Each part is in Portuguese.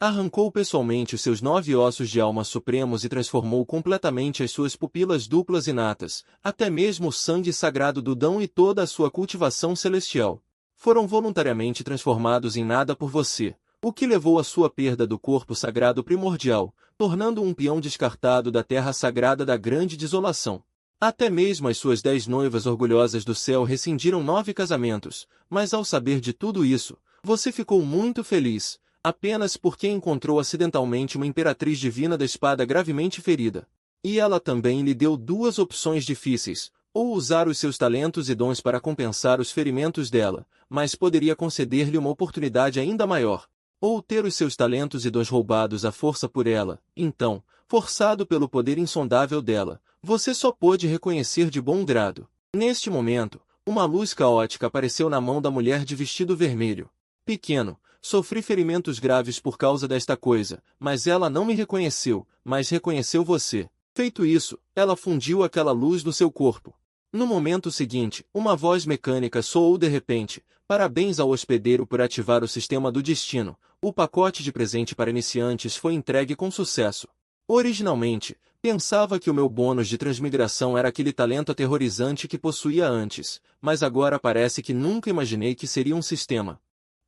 Arrancou pessoalmente os seus 9 ossos de alma supremos e transformou completamente as suas pupilas duplas inatas, até mesmo o sangue sagrado do Dão e toda a sua cultivação celestial. Foram voluntariamente transformados em nada por você, o que levou à sua perda do corpo sagrado primordial, tornando-o um peão descartado da terra sagrada da grande desolação. Até mesmo as suas 10 noivas orgulhosas do céu rescindiram 9 casamentos, mas ao saber de tudo isso, você ficou muito feliz, apenas porque encontrou acidentalmente uma imperatriz divina da espada gravemente ferida. E ela também lhe deu 2 opções difíceis, ou usar os seus talentos e dons para compensar os ferimentos dela, mas poderia conceder-lhe uma oportunidade ainda maior, ou ter os seus talentos e dons roubados à força por ela. Então, forçado pelo poder insondável dela, você só pôde reconhecer de bom grado. Neste momento, uma luz caótica apareceu na mão da mulher de vestido vermelho. Pequeno, sofri ferimentos graves por causa desta coisa, mas ela não me reconheceu, mas reconheceu você. Feito isso, ela fundiu aquela luz no seu corpo. No momento seguinte, uma voz mecânica soou de repente: parabéns ao hospedeiro por ativar o sistema do destino. O pacote de presente para iniciantes foi entregue com sucesso. Originalmente, pensava que o meu bônus de transmigração era aquele talento aterrorizante que possuía antes, mas agora parece que nunca imaginei que seria um sistema.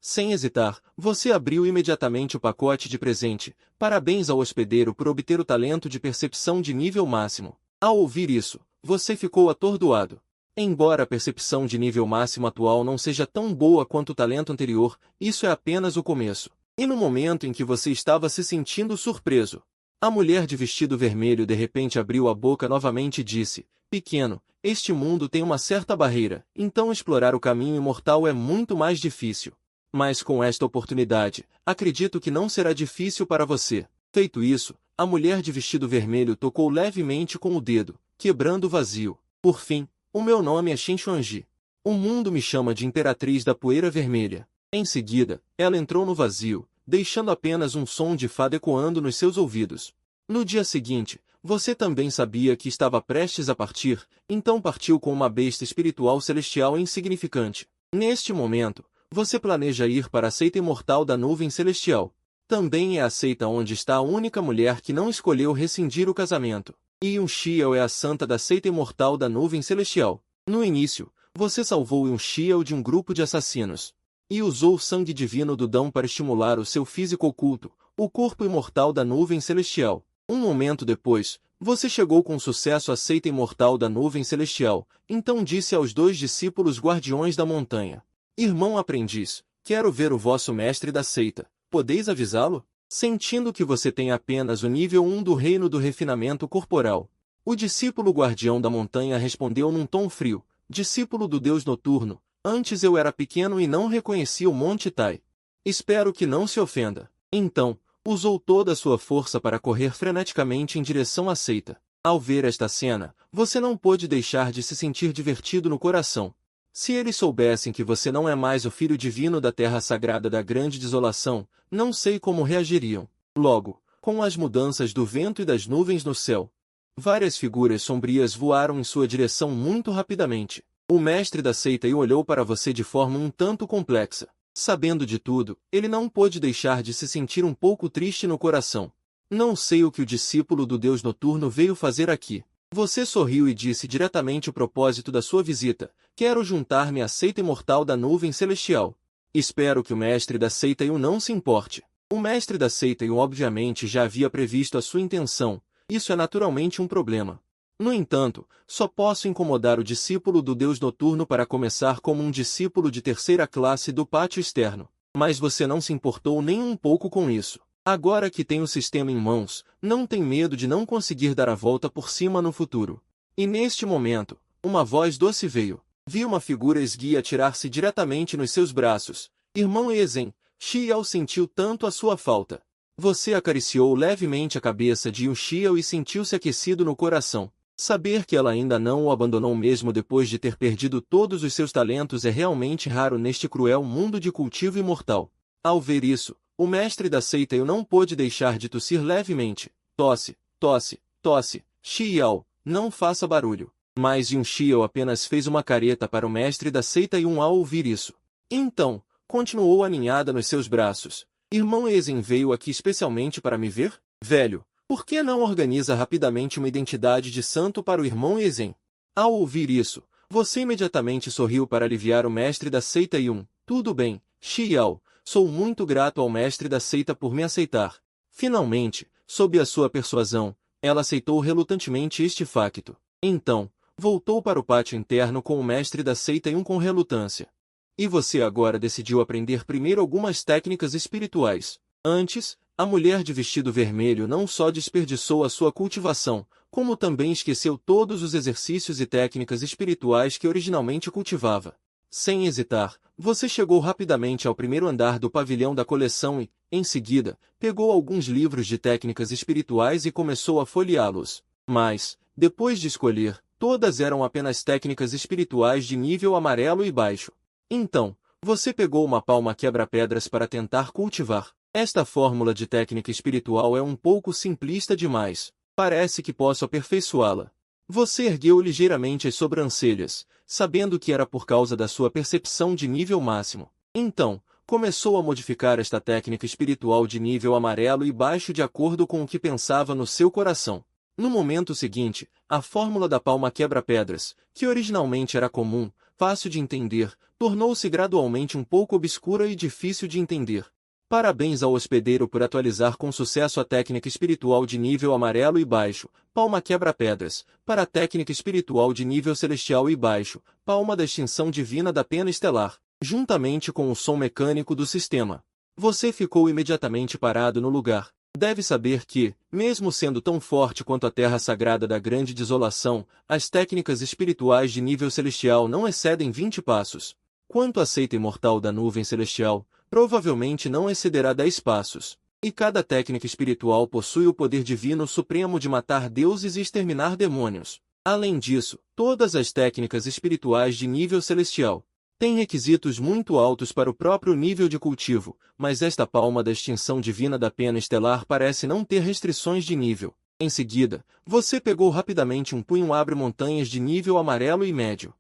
Sem hesitar, você abriu imediatamente o pacote de presente. Parabéns ao hospedeiro por obter o talento de percepção de nível máximo. Ao ouvir isso, você ficou atordoado. Embora a percepção de nível máximo atual não seja tão boa quanto o talento anterior, isso é apenas o começo. E no momento em que você estava se sentindo surpreso, a mulher de vestido vermelho de repente abriu a boca novamente e disse: pequeno, este mundo tem uma certa barreira, então explorar o caminho imortal é muito mais difícil. Mas com esta oportunidade, acredito que não será difícil para você. Feito isso, a mulher de vestido vermelho tocou levemente com o dedo, quebrando o vazio. Por fim, o meu nome é Shen Xuanji. O mundo me chama de Imperatriz da Poeira Vermelha. Em seguida, ela entrou no vazio, deixando apenas um som de fada ecoando nos seus ouvidos. No dia seguinte, você também sabia que estava prestes a partir, então partiu com uma besta espiritual celestial insignificante. Neste momento, você planeja ir para a seita imortal da nuvem celestial. Também é a seita onde está a única mulher que não escolheu rescindir o casamento. Yun Xiao é a santa da seita imortal da nuvem celestial. No início, você salvou Yun Xiao de um grupo de assassinos. E usou o sangue divino do Dão para estimular o seu físico oculto, o corpo imortal da nuvem celestial. Um momento depois, você chegou com sucesso à seita imortal da nuvem celestial, então disse aos 2 discípulos guardiões da montanha: irmão aprendiz, quero ver o vosso mestre da seita, podeis avisá-lo? Sentindo que você tem apenas o nível 1 do reino do refinamento corporal. O discípulo guardião da montanha respondeu num tom frio: discípulo do Deus noturno, antes eu era pequeno e não reconhecia o Monte Tai. Espero que não se ofenda. Então, usou toda a sua força para correr freneticamente em direção à seita. Ao ver esta cena, você não pôde deixar de se sentir divertido no coração. Se eles soubessem que você não é mais o filho divino da terra sagrada da grande desolação, não sei como reagiriam. Logo, com as mudanças do vento e das nuvens no céu, várias figuras sombrias voaram em sua direção muito rapidamente. O mestre da seita olhou para você de forma um tanto complexa. Sabendo de tudo, ele não pôde deixar de se sentir um pouco triste no coração. Não sei o que o discípulo do Deus noturno veio fazer aqui. Você sorriu e disse diretamente o propósito da sua visita: quero juntar-me à seita imortal da nuvem celestial. Espero que o mestre da seita não se importe. O mestre da seita obviamente já havia previsto a sua intenção. Isso é naturalmente um problema. No entanto, só posso incomodar o discípulo do Deus noturno para começar como um discípulo de terceira classe do pátio externo. Mas você não se importou nem um pouco com isso. Agora que tem o sistema em mãos, não tem medo de não conseguir dar a volta por cima no futuro. E neste momento, uma voz doce veio. Vi uma figura esguia atirar-se diretamente nos seus braços. Irmão Ezen, Xiao sentiu tanto a sua falta. Você acariciou levemente a cabeça de Yun Xiao e sentiu-se aquecido no coração. Saber que ela ainda não o abandonou mesmo depois de ter perdido todos os seus talentos é realmente raro neste cruel mundo de cultivo imortal. Ao ver isso, o mestre da seita não pôde deixar de tossir levemente. Tosse, tosse, tosse. Xiao, não faça barulho. Mas Yun Xiao apenas fez uma careta para o mestre da seita ao ouvir isso. Então, continuou aninhada nos seus braços. Irmão Ezen veio aqui especialmente para me ver? Velho, por que não organiza rapidamente uma identidade de santo para o irmão Ezen? Ao ouvir isso, você imediatamente sorriu para aliviar o mestre da seita tudo bem, Xiao, sou muito grato ao mestre da seita por me aceitar. Finalmente, sob a sua persuasão, ela aceitou relutantemente este facto. Então, voltou para o pátio interno com o mestre da seita com relutância. E você agora decidiu aprender primeiro algumas técnicas espirituais. Antes, a mulher de vestido vermelho não só desperdiçou a sua cultivação, como também esqueceu todos os exercícios e técnicas espirituais que originalmente cultivava. Sem hesitar, você chegou rapidamente ao primeiro andar do pavilhão da coleção e, em seguida, pegou alguns livros de técnicas espirituais e começou a folheá-los. Mas, depois de escolher, todas eram apenas técnicas espirituais de nível amarelo e baixo. Então, você pegou uma palma quebra-pedras para tentar cultivar. Esta fórmula de técnica espiritual é um pouco simplista demais. Parece que posso aperfeiçoá-la. Você ergueu ligeiramente as sobrancelhas, sabendo que era por causa da sua percepção de nível máximo. Então, começou a modificar esta técnica espiritual de nível amarelo e baixo de acordo com o que pensava no seu coração. No momento seguinte, a fórmula da palma quebra-pedras, que originalmente era comum, fácil de entender, tornou-se gradualmente um pouco obscura e difícil de entender. Parabéns ao hospedeiro por atualizar com sucesso a técnica espiritual de nível amarelo e baixo, palma quebra-pedras, para a técnica espiritual de nível celestial e baixo, palma da extinção divina da pena estelar, juntamente com o som mecânico do sistema. Você ficou imediatamente parado no lugar. Deve saber que, mesmo sendo tão forte quanto a terra sagrada da grande desolação, as técnicas espirituais de nível celestial não excedem 20 passos. Quanto à seita imortal da nuvem celestial, provavelmente não excederá 10 passos. E cada técnica espiritual possui o poder divino supremo de matar deuses e exterminar demônios. Além disso, todas as técnicas espirituais de nível celestial têm requisitos muito altos para o próprio nível de cultivo, mas esta palma da extinção divina da pena estelar parece não ter restrições de nível. Em seguida, você pegou rapidamente um punho abre-montanhas de nível amarelo e médio.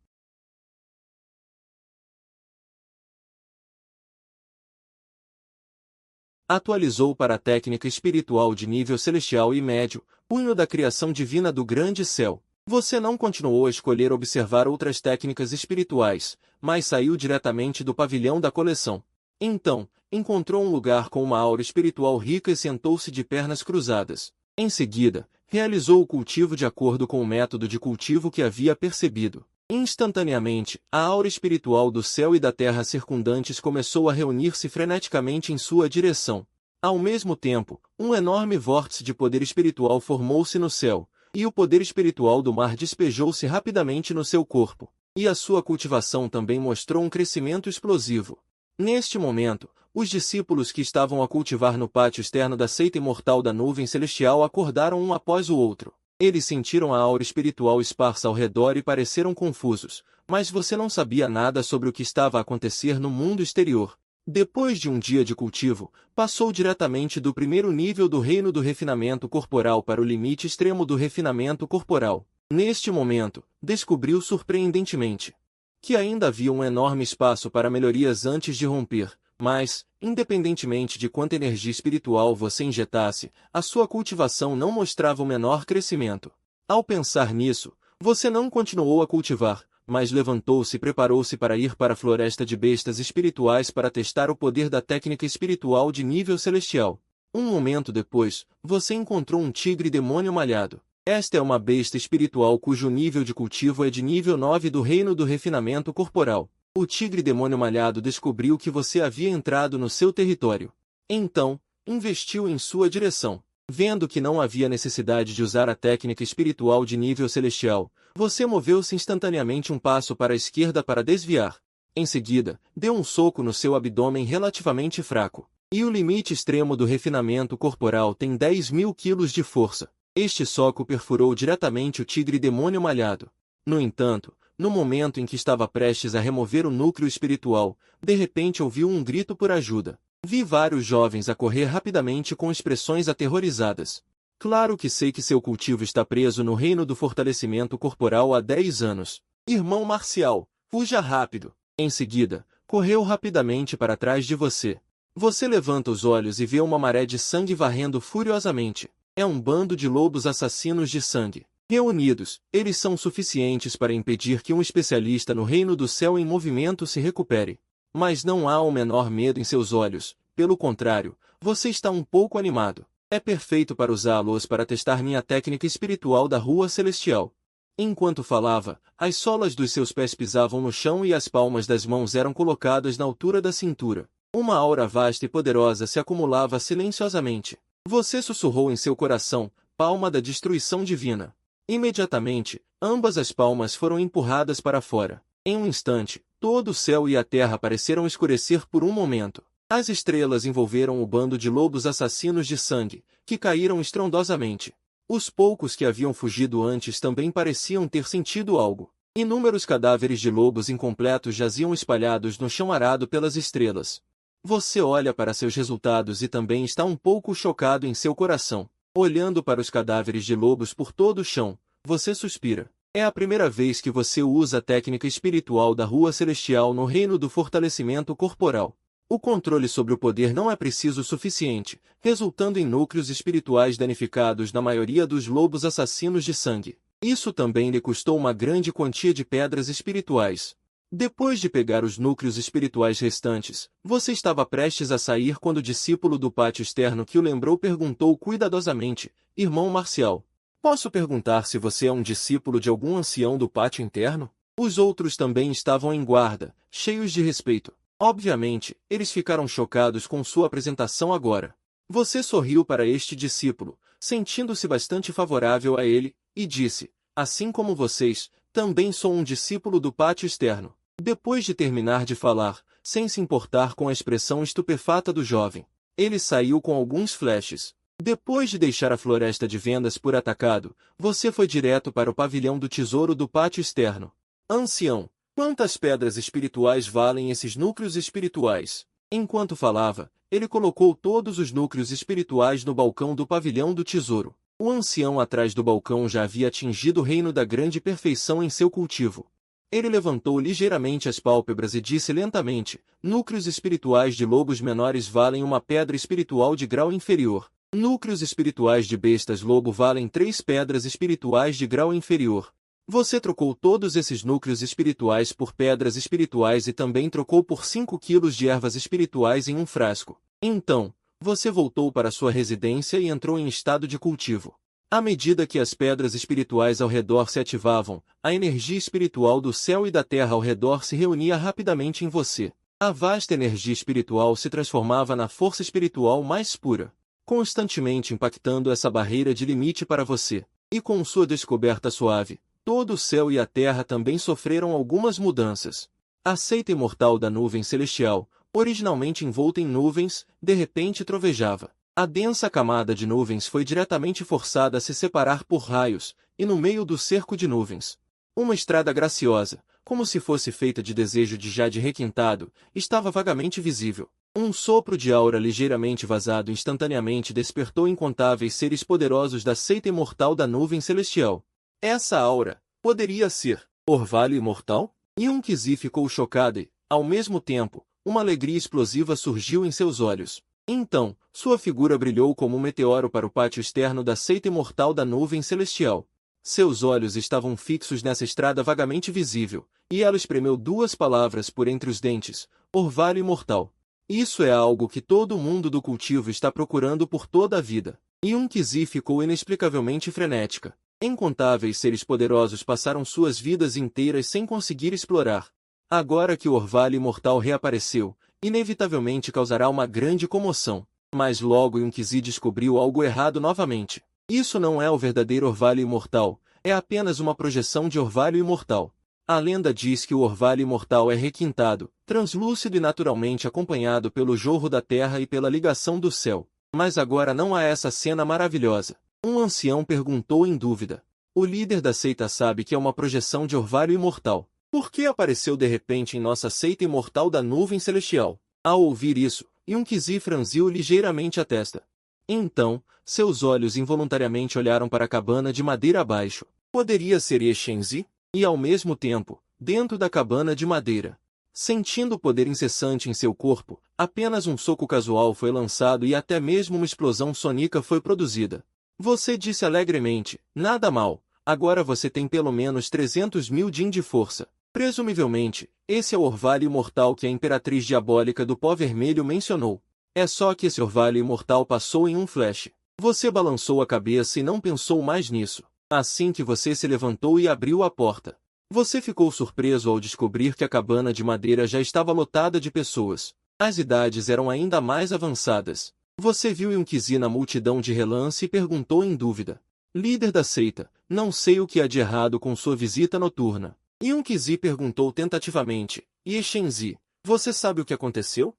Atualizou para a técnica espiritual de nível celestial e médio, punho da criação divina do grande céu. Você não continuou a escolher observar outras técnicas espirituais, mas saiu diretamente do pavilhão da coleção. Então, encontrou um lugar com uma aura espiritual rica e sentou-se de pernas cruzadas. Em seguida, realizou o cultivo de acordo com o método de cultivo que havia percebido. Instantaneamente, a aura espiritual do céu e da terra circundantes começou a reunir-se freneticamente em sua direção. Ao mesmo tempo, um enorme vórtice de poder espiritual formou-se no céu, e o poder espiritual do mar despejou-se rapidamente no seu corpo. E a sua cultivação também mostrou um crescimento explosivo. Neste momento, os discípulos que estavam a cultivar no pátio externo da seita imortal da nuvem celestial acordaram um após o outro. Eles sentiram a aura espiritual esparsa ao redor e pareceram confusos, mas você não sabia nada sobre o que estava a acontecer no mundo exterior. Depois de um dia de cultivo, passou diretamente do primeiro nível do reino do refinamento corporal para o limite extremo do refinamento corporal. Neste momento, descobriu surpreendentemente que ainda havia um enorme espaço para melhorias antes de romper, mas, independentemente de quanta energia espiritual você injetasse, a sua cultivação não mostrava o menor crescimento. Ao pensar nisso, você não continuou a cultivar, mas levantou-se e preparou-se para ir para a floresta de bestas espirituais para testar o poder da técnica espiritual de nível celestial. Um momento depois, você encontrou um tigre demônio malhado. Esta é uma besta espiritual cujo nível de cultivo é de nível 9 do reino do refinamento corporal. O tigre demônio malhado descobriu que você havia entrado no seu território. Então, investiu em sua direção. Vendo que não havia necessidade de usar a técnica espiritual de nível celestial, você moveu-se instantaneamente um passo para a esquerda para desviar. Em seguida, deu um soco no seu abdômen relativamente fraco. E o limite extremo do refinamento corporal tem 10.000 quilos de força. Este soco perfurou diretamente o tigre demônio malhado. No entanto, no momento em que estava prestes a remover o núcleo espiritual, de repente ouviu um grito por ajuda. Vi vários jovens a correr rapidamente com expressões aterrorizadas. Claro que sei que seu cultivo está preso no reino do fortalecimento corporal há 10 anos. Irmão marcial, fuja rápido. Em seguida, correu rapidamente para trás de você. Você levanta os olhos e vê uma maré de sangue varrendo furiosamente. É um bando de lobos assassinos de sangue. Reunidos, eles são suficientes para impedir que um especialista no reino do céu em movimento se recupere. Mas não há o menor medo em seus olhos, pelo contrário, você está um pouco animado. É perfeito para usá-los para testar minha técnica espiritual da rua celestial. Enquanto falava, as solas dos seus pés pisavam no chão e as palmas das mãos eram colocadas na altura da cintura. Uma aura vasta e poderosa se acumulava silenciosamente. Você sussurrou em seu coração, palma da destruição divina. Imediatamente, ambas as palmas foram empurradas para fora. Em um instante, todo o céu e a terra pareceram escurecer por um momento. As estrelas envolveram o bando de lobos assassinos de sangue, que caíram estrondosamente. Os poucos que haviam fugido antes também pareciam ter sentido algo. Inúmeros cadáveres de lobos incompletos jaziam espalhados no chão arado pelas estrelas. Você olha para seus resultados e também está um pouco chocado em seu coração. Olhando para os cadáveres de lobos por todo o chão, você suspira. É a primeira vez que você usa a técnica espiritual da rua celestial no reino do fortalecimento corporal. O controle sobre o poder não é preciso o suficiente, resultando em núcleos espirituais danificados na maioria dos lobos assassinos de sangue. Isso também lhe custou uma grande quantia de pedras espirituais. Depois de pegar os núcleos espirituais restantes, você estava prestes a sair quando o discípulo do pátio externo que o lembrou perguntou cuidadosamente, Irmão Marcial, posso perguntar se você é um discípulo de algum ancião do pátio interno? Os outros também estavam em guarda, cheios de respeito. Obviamente, eles ficaram chocados com sua apresentação agora. Você sorriu para este discípulo, sentindo-se bastante favorável a ele, e disse, assim como vocês, também sou um discípulo do pátio externo. Depois de terminar de falar, sem se importar com a expressão estupefata do jovem, ele saiu com alguns flashes. Depois de deixar a floresta de vendas por atacado, você foi direto para o pavilhão do tesouro do pátio externo. Ancião, quantas pedras espirituais valem esses núcleos espirituais? Enquanto falava, ele colocou todos os núcleos espirituais no balcão do pavilhão do tesouro. O ancião atrás do balcão já havia atingido o reino da grande perfeição em seu cultivo. Ele levantou ligeiramente as pálpebras e disse lentamente, núcleos espirituais de lobos menores valem uma pedra espiritual de grau inferior. Núcleos espirituais de bestas lobo valem 3 pedras espirituais de grau inferior. Você trocou todos esses núcleos espirituais por pedras espirituais e também trocou por 5 quilos de ervas espirituais em um frasco. Então, você voltou para sua residência e entrou em estado de cultivo. À medida que as pedras espirituais ao redor se ativavam, a energia espiritual do céu e da terra ao redor se reunia rapidamente em você. A vasta energia espiritual se transformava na força espiritual mais pura, constantemente impactando essa barreira de limite para você. E com sua descoberta suave, todo o céu e a terra também sofreram algumas mudanças. A seita imortal da nuvem celestial, originalmente envolta em nuvens, de repente trovejava. A densa camada de nuvens foi diretamente forçada a se separar por raios, e no meio do cerco de nuvens, uma estrada graciosa, como se fosse feita de desejo de jade requintado, estava vagamente visível. Um sopro de aura ligeiramente vazado instantaneamente despertou incontáveis seres poderosos da seita imortal da nuvem celestial. Essa aura poderia ser orvalho imortal? Yunqizi ficou chocada e, ao mesmo tempo, uma alegria explosiva surgiu em seus olhos. Então, sua figura brilhou como um meteoro para o pátio externo da seita imortal da nuvem celestial. Seus olhos estavam fixos nessa estrada vagamente visível, e ela espremeu 2 palavras por entre os dentes, orvalho imortal. Isso é algo que todo mundo do cultivo está procurando por toda a vida. Yunqizi ficou inexplicavelmente frenética. Incontáveis seres poderosos passaram suas vidas inteiras sem conseguir explorar. Agora que o orvalho imortal reapareceu, inevitavelmente causará uma grande comoção. Mas logo Yunqizi descobriu algo errado novamente. Isso não é o verdadeiro orvalho imortal, é apenas uma projeção de orvalho imortal. A lenda diz que o orvalho imortal é requintado, translúcido e naturalmente acompanhado pelo jorro da terra e pela ligação do céu. Mas agora não há essa cena maravilhosa. Um ancião perguntou em dúvida. O líder da seita sabe que é uma projeção de orvalho imortal. Por que apareceu de repente em nossa seita imortal da nuvem celestial? Ao ouvir isso, Yunqizi franziu ligeiramente a testa. Então, seus olhos involuntariamente olharam para a cabana de madeira abaixo. Poderia ser Yeshenzi? E ao mesmo tempo, dentro da cabana de madeira, Sentindo o poder incessante em seu corpo, apenas um soco casual foi lançado e até mesmo uma explosão sônica foi produzida. Você disse alegremente, nada mal, agora você tem pelo menos 300.000 Jin de força. Presumivelmente, esse é o orvalho imortal que a Imperatriz Diabólica do Pó Vermelho mencionou. É só que esse orvalho imortal passou em um flash. Você balançou a cabeça e não pensou mais nisso. Assim que você se levantou e abriu a porta. Você ficou surpreso ao descobrir que a cabana de madeira já estava lotada de pessoas. As idades eram ainda mais avançadas. Você viu Yunqizi na multidão de relance e perguntou em dúvida. Líder da seita, não sei o que há de errado com sua visita noturna. Yunqizi perguntou tentativamente. E Shenzi, você sabe o que aconteceu?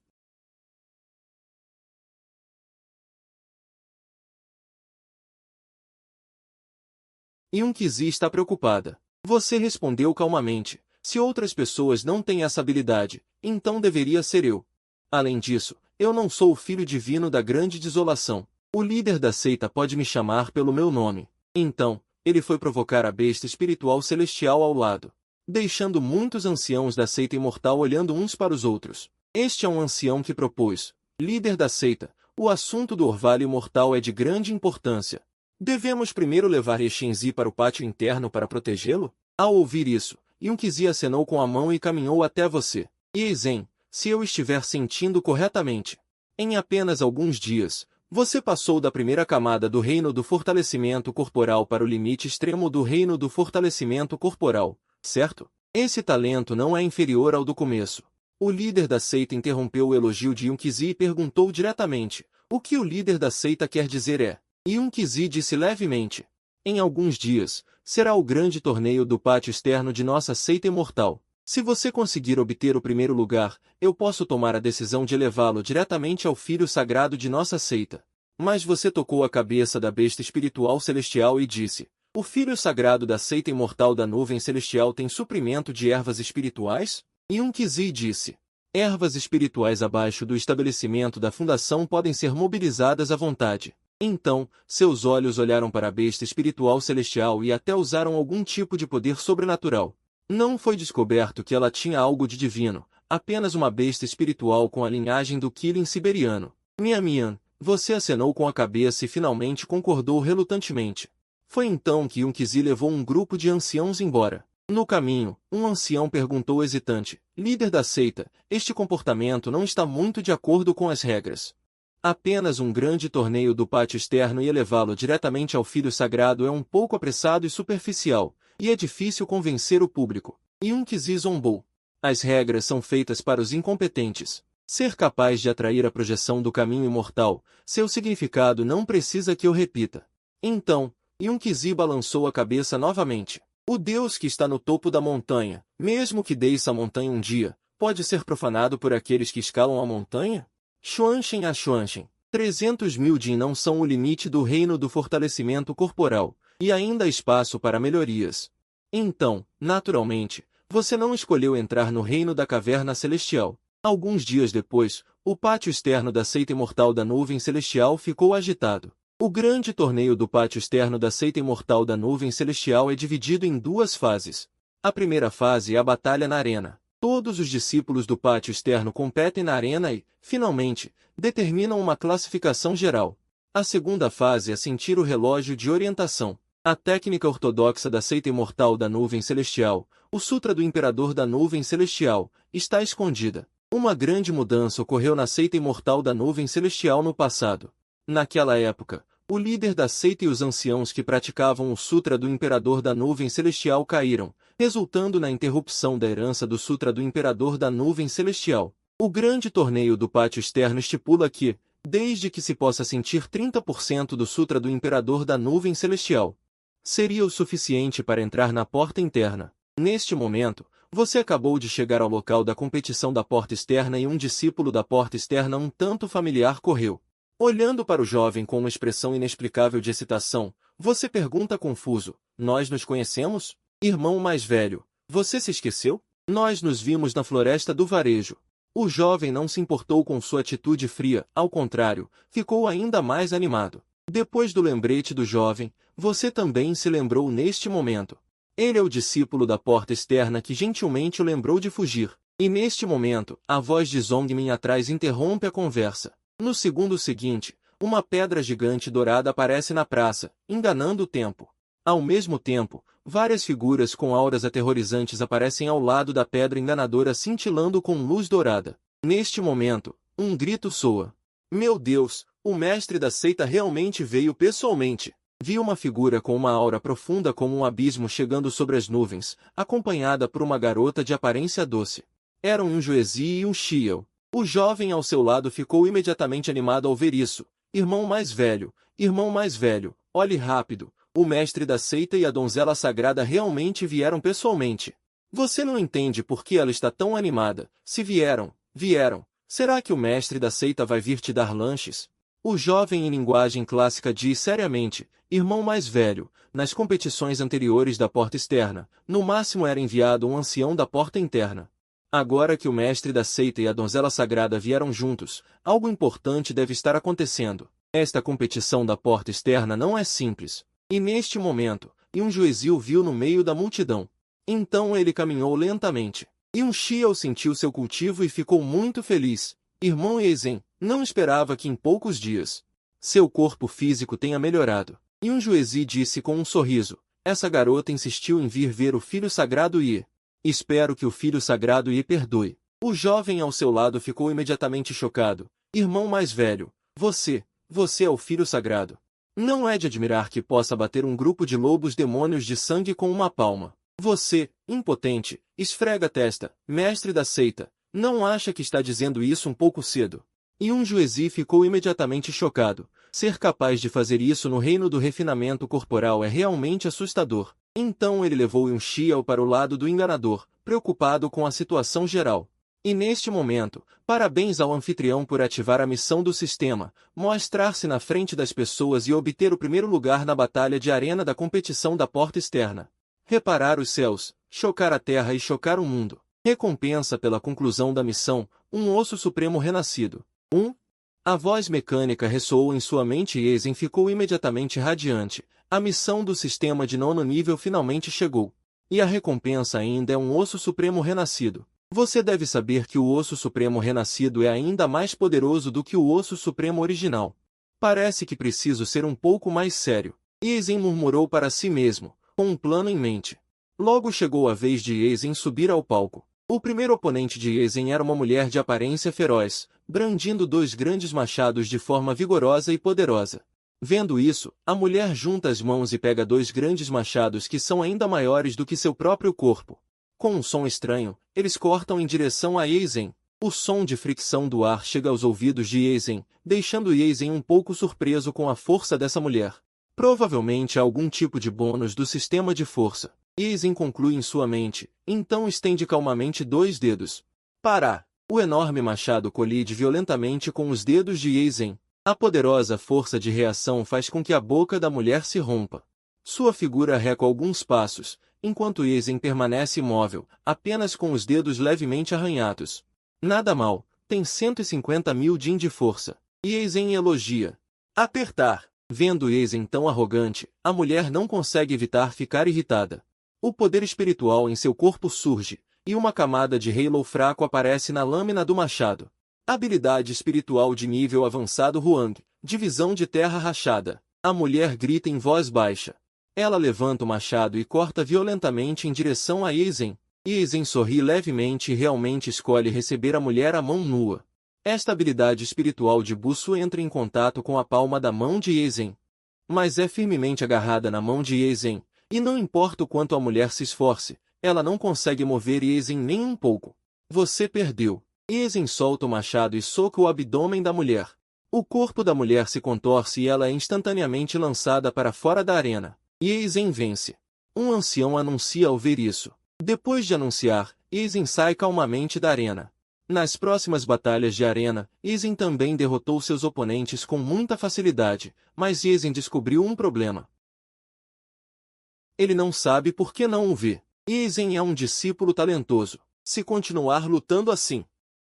Yunqizi está preocupada. Você respondeu calmamente. Se outras pessoas não têm essa habilidade, então deveria ser eu. Além disso, eu não sou o filho divino da grande desolação. O líder da seita pode me chamar pelo meu nome. Então, ele foi provocar a besta espiritual celestial ao lado, deixando muitos anciãos da seita imortal olhando uns para os outros. Este é um ancião que propôs, líder da seita, o assunto do orvalho imortal é de grande importância. Devemos primeiro levar Shenzi para o pátio interno para protegê-lo? Ao ouvir isso, Yunqizi acenou com a mão e caminhou até você. Zen, se eu estiver sentindo corretamente, em apenas alguns dias, você passou da primeira camada do reino do fortalecimento corporal para o limite extremo do reino do fortalecimento corporal, certo? Esse talento não é inferior ao do começo. O líder da seita interrompeu o elogio de Yunqizi e perguntou diretamente, o que o líder da seita quer dizer é... Yunqizi disse levemente. Em alguns dias, será o grande torneio do pátio externo de nossa seita imortal. Se você conseguir obter o primeiro lugar, eu posso tomar a decisão de levá-lo diretamente ao filho sagrado de nossa seita. Mas você tocou a cabeça da besta espiritual celestial e disse, o filho sagrado da seita imortal da nuvem celestial tem suprimento de ervas espirituais? Yunqizi disse. Ervas espirituais abaixo do estabelecimento da fundação podem ser mobilizadas à vontade. Então, seus olhos olharam para a besta espiritual celestial e até usaram algum tipo de poder sobrenatural. Não foi descoberto que ela tinha algo de divino, apenas uma besta espiritual com a linhagem do Kilin siberiano. Mian, você acenou com a cabeça e finalmente concordou relutantemente. Foi então que Yunqizi levou um grupo de anciãos embora. No caminho, um ancião perguntou hesitante, líder da seita, este comportamento não está muito de acordo com as regras. Apenas um grande torneio do pátio externo e elevá-lo diretamente ao filho sagrado é um pouco apressado e superficial, e é difícil convencer o público. Yunqizi zombou. As regras são feitas para os incompetentes. Ser capaz de atrair a projeção do caminho imortal, seu significado não precisa que eu repita. Então, Yunqizi balançou a cabeça novamente. O Deus que está no topo da montanha, mesmo que desça a montanha um dia, pode ser profanado por aqueles que escalam a montanha? Xuanchen a Xuanchen. 300.000 Jin não são o limite do reino do fortalecimento corporal, e ainda há espaço para melhorias. Então, naturalmente, você não escolheu entrar no reino da caverna celestial. Alguns dias depois, o pátio externo da seita imortal da nuvem celestial ficou agitado. O grande torneio do pátio externo da seita imortal da nuvem celestial é dividido em duas fases. A primeira fase é a batalha na arena. Todos os discípulos do pátio externo competem na arena e, finalmente, determinam uma classificação geral. A segunda fase é sentir o relógio de orientação. A técnica ortodoxa da seita imortal da nuvem celestial, o Sutra do Imperador da nuvem celestial, está escondida. Uma grande mudança ocorreu na seita imortal da nuvem celestial no passado. Naquela época, o líder da seita e os anciãos que praticavam o Sutra do Imperador da nuvem celestial caíram, resultando na interrupção da herança do Sutra do Imperador da nuvem celestial. O grande torneio do pátio externo estipula que, desde que se possa sentir 30% do Sutra do Imperador da nuvem celestial, seria o suficiente para entrar na porta interna. Neste momento, você acabou de chegar ao local da competição da porta externa e um discípulo da porta externa um tanto familiar correu. Olhando para o jovem com uma expressão inexplicável de excitação, você pergunta confuso, nós nos conhecemos? Irmão mais velho, você se esqueceu? Nós nos vimos na floresta do varejo. O jovem não se importou com sua atitude fria, ao contrário, ficou ainda mais animado. Depois do lembrete do jovem, você também se lembrou neste momento. Ele é o discípulo da porta externa que gentilmente o lembrou de fugir. E neste momento, a voz de Zongmin atrás interrompe a conversa. No segundo seguinte, uma pedra gigante dourada aparece na praça, enganando o tempo. Ao mesmo tempo, várias figuras com auras aterrorizantes aparecem ao lado da pedra enganadora cintilando com luz dourada. Neste momento, um grito soa. Meu Deus, o mestre da seita realmente veio pessoalmente. Vi uma figura com uma aura profunda como um abismo chegando sobre as nuvens, acompanhada por uma garota de aparência doce. Eram um Juezi e um Xiao. O jovem ao seu lado ficou imediatamente animado ao ver isso. Irmão mais velho, olhe rápido. O mestre da seita e a donzela sagrada realmente vieram pessoalmente. Você não entende por que ela está tão animada. Se vieram. Será que o mestre da seita vai vir te dar lanches? O jovem em linguagem clássica diz seriamente, irmão mais velho, nas competições anteriores da porta externa, no máximo era enviado um ancião da porta interna. Agora que o mestre da seita e a donzela sagrada vieram juntos, algo importante deve estar acontecendo. Esta competição da porta externa não é simples. E neste momento, um Juezi o viu no meio da multidão. Então ele caminhou lentamente. E um Xiao sentiu seu cultivo e ficou muito feliz. Irmão Eisen, não esperava que em poucos dias seu corpo físico tenha melhorado. E um Juezi disse com um sorriso, essa garota insistiu em vir ver o filho sagrado e... Espero que o filho sagrado lhe perdoe. O jovem ao seu lado ficou imediatamente chocado. Irmão mais velho, você é o filho sagrado. Não é de admirar que possa bater um grupo de lobos demônios de sangue com uma palma. Você, impotente, esfrega a testa, mestre da seita, não acha que está dizendo isso um pouco cedo? E um Juezi ficou imediatamente chocado. Ser capaz de fazer isso no reino do refinamento corporal é realmente assustador. Então ele levou um Xiao para o lado do enganador, preocupado com a situação geral. E neste momento, parabéns ao anfitrião por ativar a missão do sistema, mostrar-se na frente das pessoas e obter o primeiro lugar na batalha de arena da competição da porta externa. Reparar os céus, chocar a terra e chocar o mundo. Recompensa pela conclusão da missão, um osso supremo renascido. A voz mecânica ressoou em sua mente e Eisen ficou imediatamente radiante. A missão do sistema de 9º nível finalmente chegou. E a recompensa ainda é um osso supremo renascido. Você deve saber que o osso supremo renascido é ainda mais poderoso do que o osso supremo original. Parece que preciso ser um pouco mais sério. Eisen murmurou para si mesmo, com um plano em mente. Logo chegou a vez de Eisen subir ao palco. O primeiro oponente de Eisen era uma mulher de aparência feroz, brandindo 2 grandes machados de forma vigorosa e poderosa. Vendo isso, a mulher junta as mãos e pega 2 grandes machados que são ainda maiores do que seu próprio corpo. Com um som estranho, eles cortam em direção a Eisen. O som de fricção do ar chega aos ouvidos de Eisen, deixando Eisen um pouco surpreso com a força dessa mulher. Provavelmente algum tipo de bônus do sistema de força. Eisen conclui em sua mente, então estende calmamente 2 dedos. Pará! O enorme machado colide violentamente com os dedos de Eisen. A poderosa força de reação faz com que a boca da mulher se rompa. Sua figura recua alguns passos, enquanto Eisen permanece imóvel, apenas com os dedos levemente arranhados. Nada mal, tem 150.000 Jin de força. E Eisen elogia. Apertar! Vendo Eisen tão arrogante, a mulher não consegue evitar ficar irritada. O poder espiritual em seu corpo surge, e uma camada de Halo fraco aparece na lâmina do machado. Habilidade espiritual de nível avançado Huang, divisão de terra rachada. A mulher grita em voz baixa. Ela levanta o machado e corta violentamente em direção a Eisen. Eisen sorri levemente e realmente escolhe receber a mulher à mão nua. Esta habilidade espiritual de Busu entra em contato com a palma da mão de Eisen. Mas é firmemente agarrada na mão de Eisen, e não importa o quanto a mulher se esforce, ela não consegue mover Eisen nem um pouco. Você perdeu. Eisen solta o machado e soca o abdômen da mulher. O corpo da mulher se contorce e ela é instantaneamente lançada para fora da arena. E Eisen vence. Um ancião anuncia ao ver isso. Depois de anunciar, Eisen sai calmamente da arena. Nas próximas batalhas de arena, Eisen também derrotou seus oponentes com muita facilidade, mas Eisen descobriu um problema. Ele não sabe por que não o vê. Eisen é um discípulo talentoso. Se continuar lutando assim,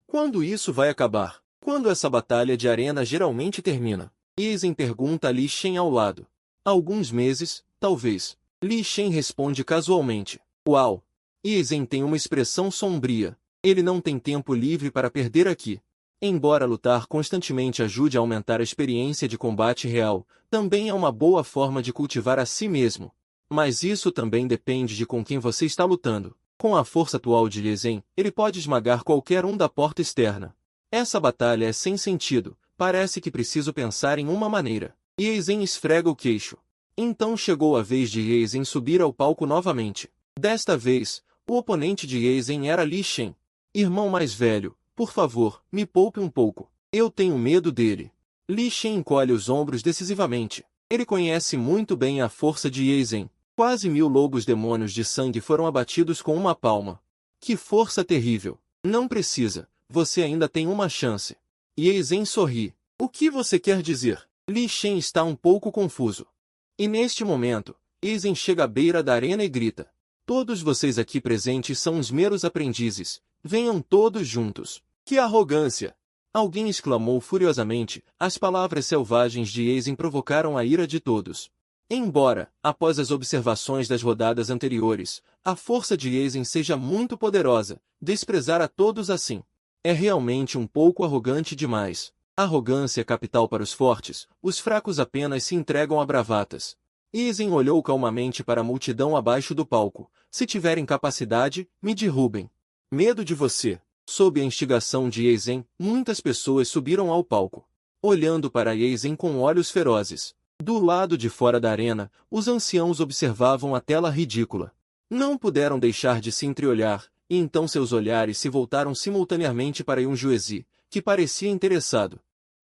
quando isso vai acabar? Quando essa batalha de arena geralmente termina? Eisen pergunta a Li Shen ao lado. Alguns meses, talvez. Li Shen responde casualmente. Uau! Eisen tem uma expressão sombria. Ele não tem tempo livre para perder aqui. Embora lutar constantemente ajude a aumentar a experiência de combate real, também é uma boa forma de cultivar a si mesmo. Mas isso também depende de com quem você está lutando. Com a força atual de Lê Zhen, ele pode esmagar qualquer um da porta externa. Essa batalha é sem sentido, parece que preciso pensar em uma maneira. Lê Zhen esfrega o queixo. Então chegou a vez de Lê Zhen subir ao palco novamente. Desta vez, o oponente de Lê Zhen era Li Shen. Irmão mais velho, por favor, me poupe um pouco. Eu tenho medo dele. Li Shen encolhe os ombros decisivamente. Ele conhece muito bem a força de Lê Zhen. Quase 1000 lobos demônios de sangue foram abatidos com uma palma. Que força terrível! Não precisa, você ainda tem uma chance. Lê Zhen sorri. O que você quer dizer? Li Shen está um pouco confuso. E neste momento, Lê Zhen chega à beira da arena e grita. Todos vocês aqui presentes são os meros aprendizes. Venham todos juntos. Que arrogância! Alguém exclamou furiosamente. As palavras selvagens de Lê Zhen provocaram a ira de todos. Embora, após as observações das rodadas anteriores, a força de Lê Zhen seja muito poderosa, desprezar a todos assim é realmente um pouco arrogante demais. Arrogância é capital para os fortes, os fracos apenas se entregam a bravatas. Lê Zhen olhou calmamente para a multidão abaixo do palco. Se tiverem capacidade, me derrubem. Medo de você. Sob a instigação de Lê Zhen, muitas pessoas subiram ao palco, olhando para Lê Zhen com olhos ferozes. Do lado de fora da arena, os anciãos observavam a tela ridícula. Não puderam deixar de se entreolhar, e então seus olhares se voltaram simultaneamente para Yunjuezi, que parecia interessado.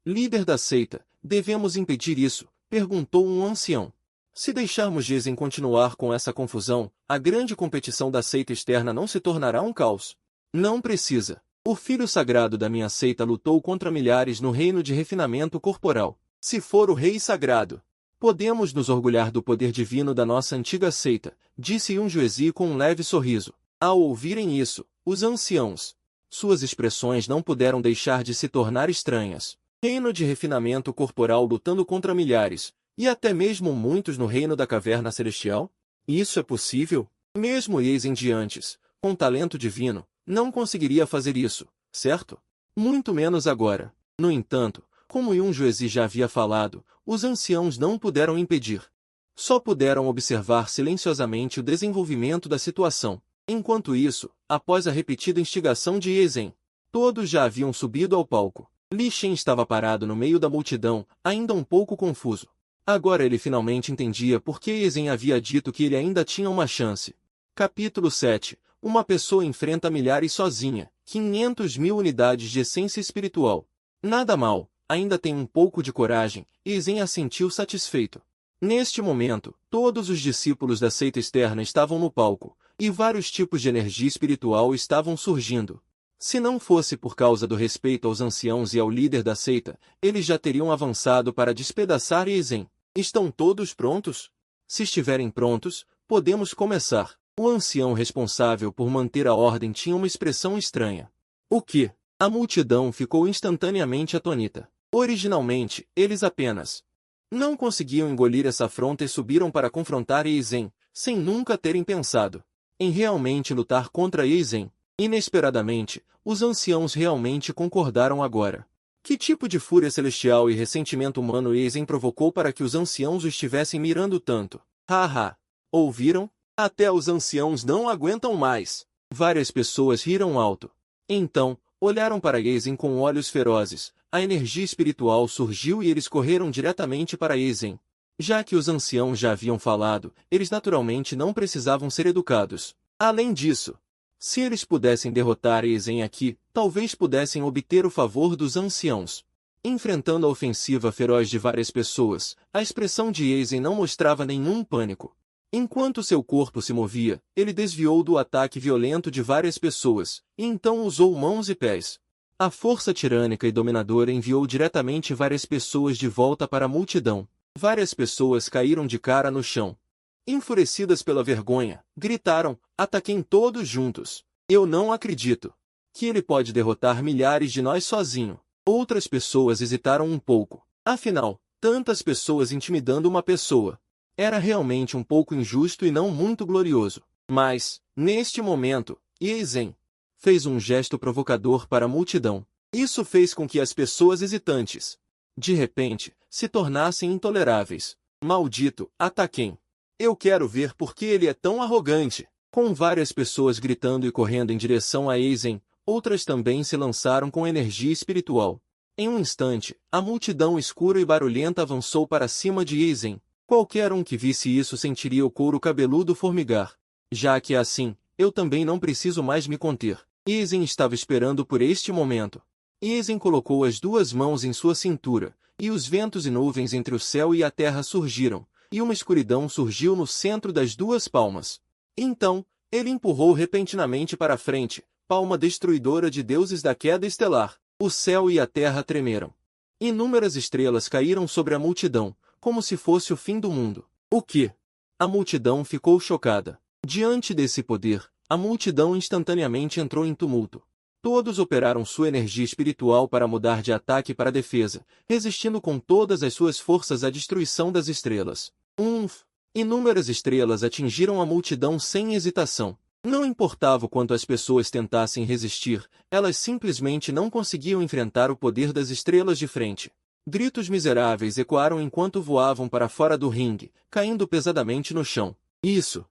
Líder da seita, devemos impedir isso? Perguntou um ancião. Se deixarmos Lê Zhen continuar com essa confusão, a grande competição da seita externa não se tornará um caos. Não precisa. O filho sagrado da minha seita lutou contra milhares no reino de refinamento corporal. Se for o rei sagrado, podemos nos orgulhar do poder divino da nossa antiga seita, disse Yunjuezi com um leve sorriso. Ao ouvirem isso, os anciãos, suas expressões não puderam deixar de se tornar estranhas. Reino de refinamento corporal lutando contra milhares, e até mesmo muitos no reino da caverna celestial? Isso é possível? Mesmo Lê Zhen de antes, com talento divino, não conseguiria fazer isso, certo? Muito menos agora. No entanto, como Yunjuezi já havia falado, os anciãos não puderam impedir. Só puderam observar silenciosamente o desenvolvimento da situação. Enquanto isso, após a repetida instigação de Lê Zhen, todos já haviam subido ao palco. Li Shen estava parado no meio da multidão, ainda um pouco confuso. Agora ele finalmente entendia por que Lê Zhen havia dito que ele ainda tinha uma chance. Capítulo 7. Uma pessoa enfrenta milhares sozinha. 500.000 unidades de essência espiritual. Nada mal. Ainda tem um pouco de coragem, Lê Zhen assentiu satisfeito. Neste momento, todos os discípulos da seita externa estavam no palco, e vários tipos de energia espiritual estavam surgindo. Se não fosse por causa do respeito aos anciãos e ao líder da seita, eles já teriam avançado para despedaçar Lê Zhen. Estão todos prontos? Se estiverem prontos, podemos começar. O ancião responsável por manter a ordem tinha uma expressão estranha. O que? A multidão ficou instantaneamente atônita. Originalmente, eles apenas não conseguiam engolir essa afronta e subiram para confrontar Lê Zhen, sem nunca terem pensado em realmente lutar contra Lê Zhen. Inesperadamente, os anciãos realmente concordaram agora. Que tipo de fúria celestial e ressentimento humano Lê Zhen provocou para que os anciãos o estivessem mirando tanto? Haha! Ouviram? Até os anciãos não aguentam mais. Várias pessoas riram alto. Então, olharam para Lê Zhen com olhos ferozes. A energia espiritual surgiu e eles correram diretamente para Lê Zhen. Já que os anciãos já haviam falado, eles naturalmente não precisavam ser educados. Além disso, se eles pudessem derrotar Lê Zhen aqui, talvez pudessem obter o favor dos anciãos. Enfrentando a ofensiva feroz de várias pessoas, a expressão de Lê Zhen não mostrava nenhum pânico. Enquanto seu corpo se movia, ele desviou do ataque violento de várias pessoas, e então usou mãos e pés. A força tirânica e dominadora enviou diretamente várias pessoas de volta para a multidão. Várias pessoas caíram de cara no chão. Enfurecidas pela vergonha, gritaram, ataquem todos juntos. Eu não acredito que ele pode derrotar milhares de nós sozinho. Outras pessoas hesitaram um pouco. Afinal, tantas pessoas intimidando uma pessoa. Era realmente um pouco injusto e não muito glorioso. Mas, neste momento, Lê Zhen Fez um gesto provocador para a multidão. Isso fez com que as pessoas hesitantes, de repente, se tornassem intoleráveis. Maldito, Ataquem! Eu quero ver por que ele é tão arrogante. Com várias pessoas gritando e correndo em direção a Eisen, outras também se lançaram com energia espiritual. Em um instante, a multidão escura e barulhenta avançou para cima de Eisen. Qualquer um que visse isso sentiria o couro cabeludo formigar. Já que é assim, eu também não preciso mais me conter. Eisen estava esperando por este momento. Eisen colocou as duas mãos em sua cintura, e os ventos e nuvens entre o céu e a terra surgiram, e uma escuridão surgiu no centro das duas palmas. Então, ele empurrou repentinamente para a frente, palma destruidora de deuses da queda estelar. O céu e a terra tremeram. Inúmeras estrelas caíram sobre a multidão, como se fosse o fim do mundo. O quê? A multidão ficou chocada. Diante desse poder, a multidão instantaneamente entrou em tumulto. Todos operaram sua energia espiritual para mudar de ataque para defesa, resistindo com todas as suas forças à destruição das estrelas. Inúmeras estrelas atingiram a multidão sem hesitação. Não importava o quanto as pessoas tentassem resistir, elas simplesmente não conseguiam enfrentar o poder das estrelas de frente. Gritos miseráveis ecoaram enquanto voavam para fora do ringue, caindo pesadamente no chão. Isso,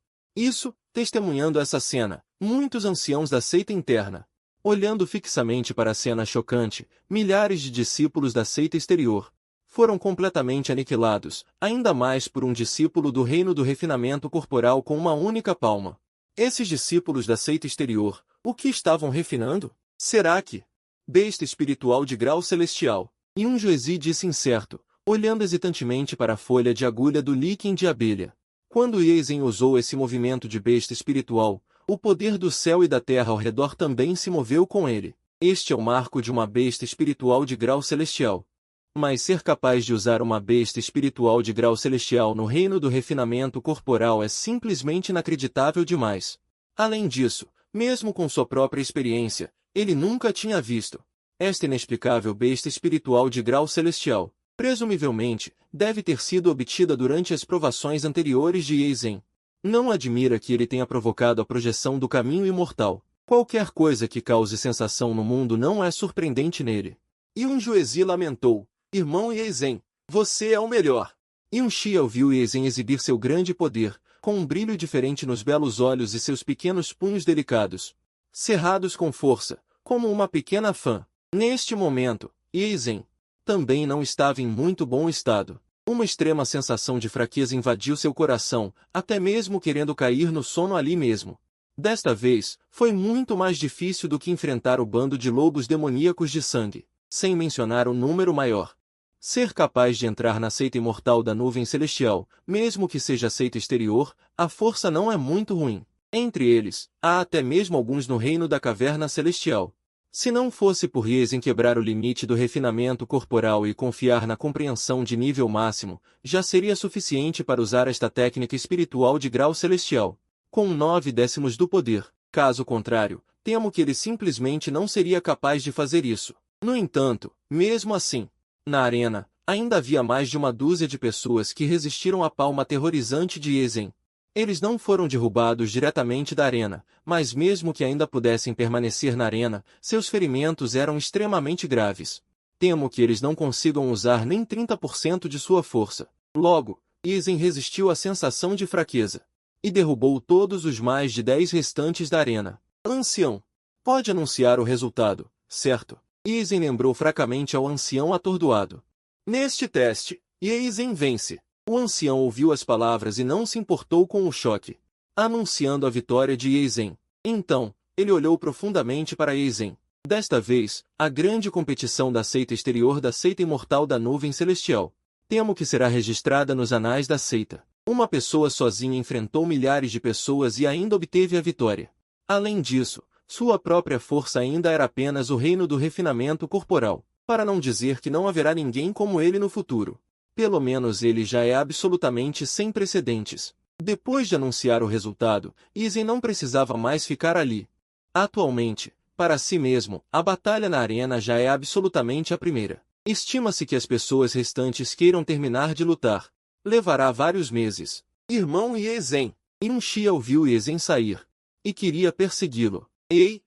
testemunhando essa cena, muitos anciãos da seita interna. Olhando fixamente para a cena chocante, milhares de discípulos da seita exterior foram completamente aniquilados, ainda mais por um discípulo do reino do refinamento corporal com uma única palma. Esses discípulos da seita exterior, o que estavam refinando? Será que? Besta espiritual de grau celestial. E um Juezi disse incerto, olhando hesitantemente para a folha de agulha do líquen de abelha. Quando Eisen usou esse movimento de besta espiritual, o poder do céu e da terra ao redor também se moveu com ele. Este é o marco de uma besta espiritual de grau celestial. Mas ser capaz de usar uma besta espiritual de grau celestial no reino do refinamento corporal é simplesmente inacreditável demais. Além disso, mesmo com sua própria experiência, ele nunca tinha visto esta inexplicável besta espiritual de grau celestial. Presumivelmente, deve ter sido obtida durante as provações anteriores de Eisen. Não admira que ele tenha provocado a projeção do caminho imortal. Qualquer coisa que cause sensação no mundo não é surpreendente nele. E um Juezi lamentou: Irmão Eisen, você é o melhor. E um Xia ouviu Eisen exibir seu grande poder, com um brilho diferente nos belos olhos e seus pequenos punhos delicados, cerrados com força, como uma pequena fã. Neste momento, Eisen também não estava em muito bom estado. Uma extrema sensação de fraqueza invadiu seu coração, até mesmo querendo cair no sono ali mesmo. Desta vez, foi muito mais difícil do que enfrentar o bando de lobos demoníacos de sangue, sem mencionar o número maior. Ser capaz de entrar na seita imortal da nuvem celestial, mesmo que seja seita exterior, a força não é muito ruim. Entre eles, há até mesmo alguns no reino da caverna celestial. Se não fosse por Eisen quebrar o limite do refinamento corporal e confiar na compreensão de nível máximo, já seria suficiente para usar esta técnica espiritual de grau celestial, com 9/10 do poder. Caso contrário, temo que ele simplesmente não seria capaz de fazer isso. No entanto, mesmo assim, na arena, ainda havia mais de uma dúzia de pessoas que resistiram à palma aterrorizante de Eisen. Eles não foram derrubados diretamente da arena, mas mesmo que ainda pudessem permanecer na arena, seus ferimentos eram extremamente graves. Temo que eles não consigam usar nem 30% de sua força. Logo, Eisen resistiu à sensação de fraqueza e derrubou todos os mais de 10 restantes da arena. Ancião, pode anunciar o resultado, certo? Eisen lembrou fracamente ao ancião atordoado. Neste teste, Eisen vence. O ancião ouviu as palavras e não se importou com o choque, anunciando a vitória de Eisen. Então, ele olhou profundamente para Eisen. Desta vez, a grande competição da seita exterior da seita imortal da nuvem celestial. Temo que será registrada nos anais da seita. Uma pessoa sozinha enfrentou milhares de pessoas e ainda obteve a vitória. Além disso, sua própria força ainda era apenas o reino do refinamento corporal, para não dizer que não haverá ninguém como ele no futuro. Pelo menos ele já é absolutamente sem precedentes. Depois de anunciar o resultado, Eisen não precisava mais ficar ali. Atualmente, para si mesmo, a batalha na arena já é absolutamente a primeira. Estima-se que as pessoas restantes queiram terminar de lutar. Levará vários meses. Irmão Eisen. E um Xia ouviu Eisen sair e queria persegui-lo. Ei,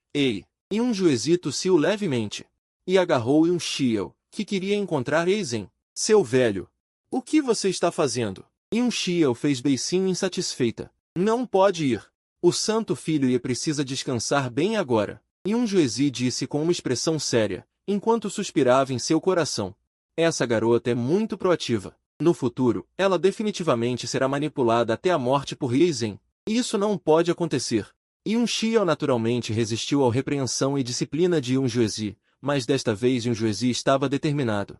Yunjuezi tossiu levemente. E agarrou Yunxiao, que queria encontrar Eisen. Seu velho. O que você está fazendo? Yunxiao fez beicinho insatisfeita. Não pode ir. O santo filho Ye precisa descansar bem agora. Yunjuezi disse com uma expressão séria, enquanto suspirava em seu coração. Essa garota é muito proativa. No futuro, ela definitivamente será manipulada até a morte por Eisen. Isso não pode acontecer. Yunxiao naturalmente resistiu à repreensão e disciplina de Yunjuezi, mas desta vez Yunjuezi estava determinado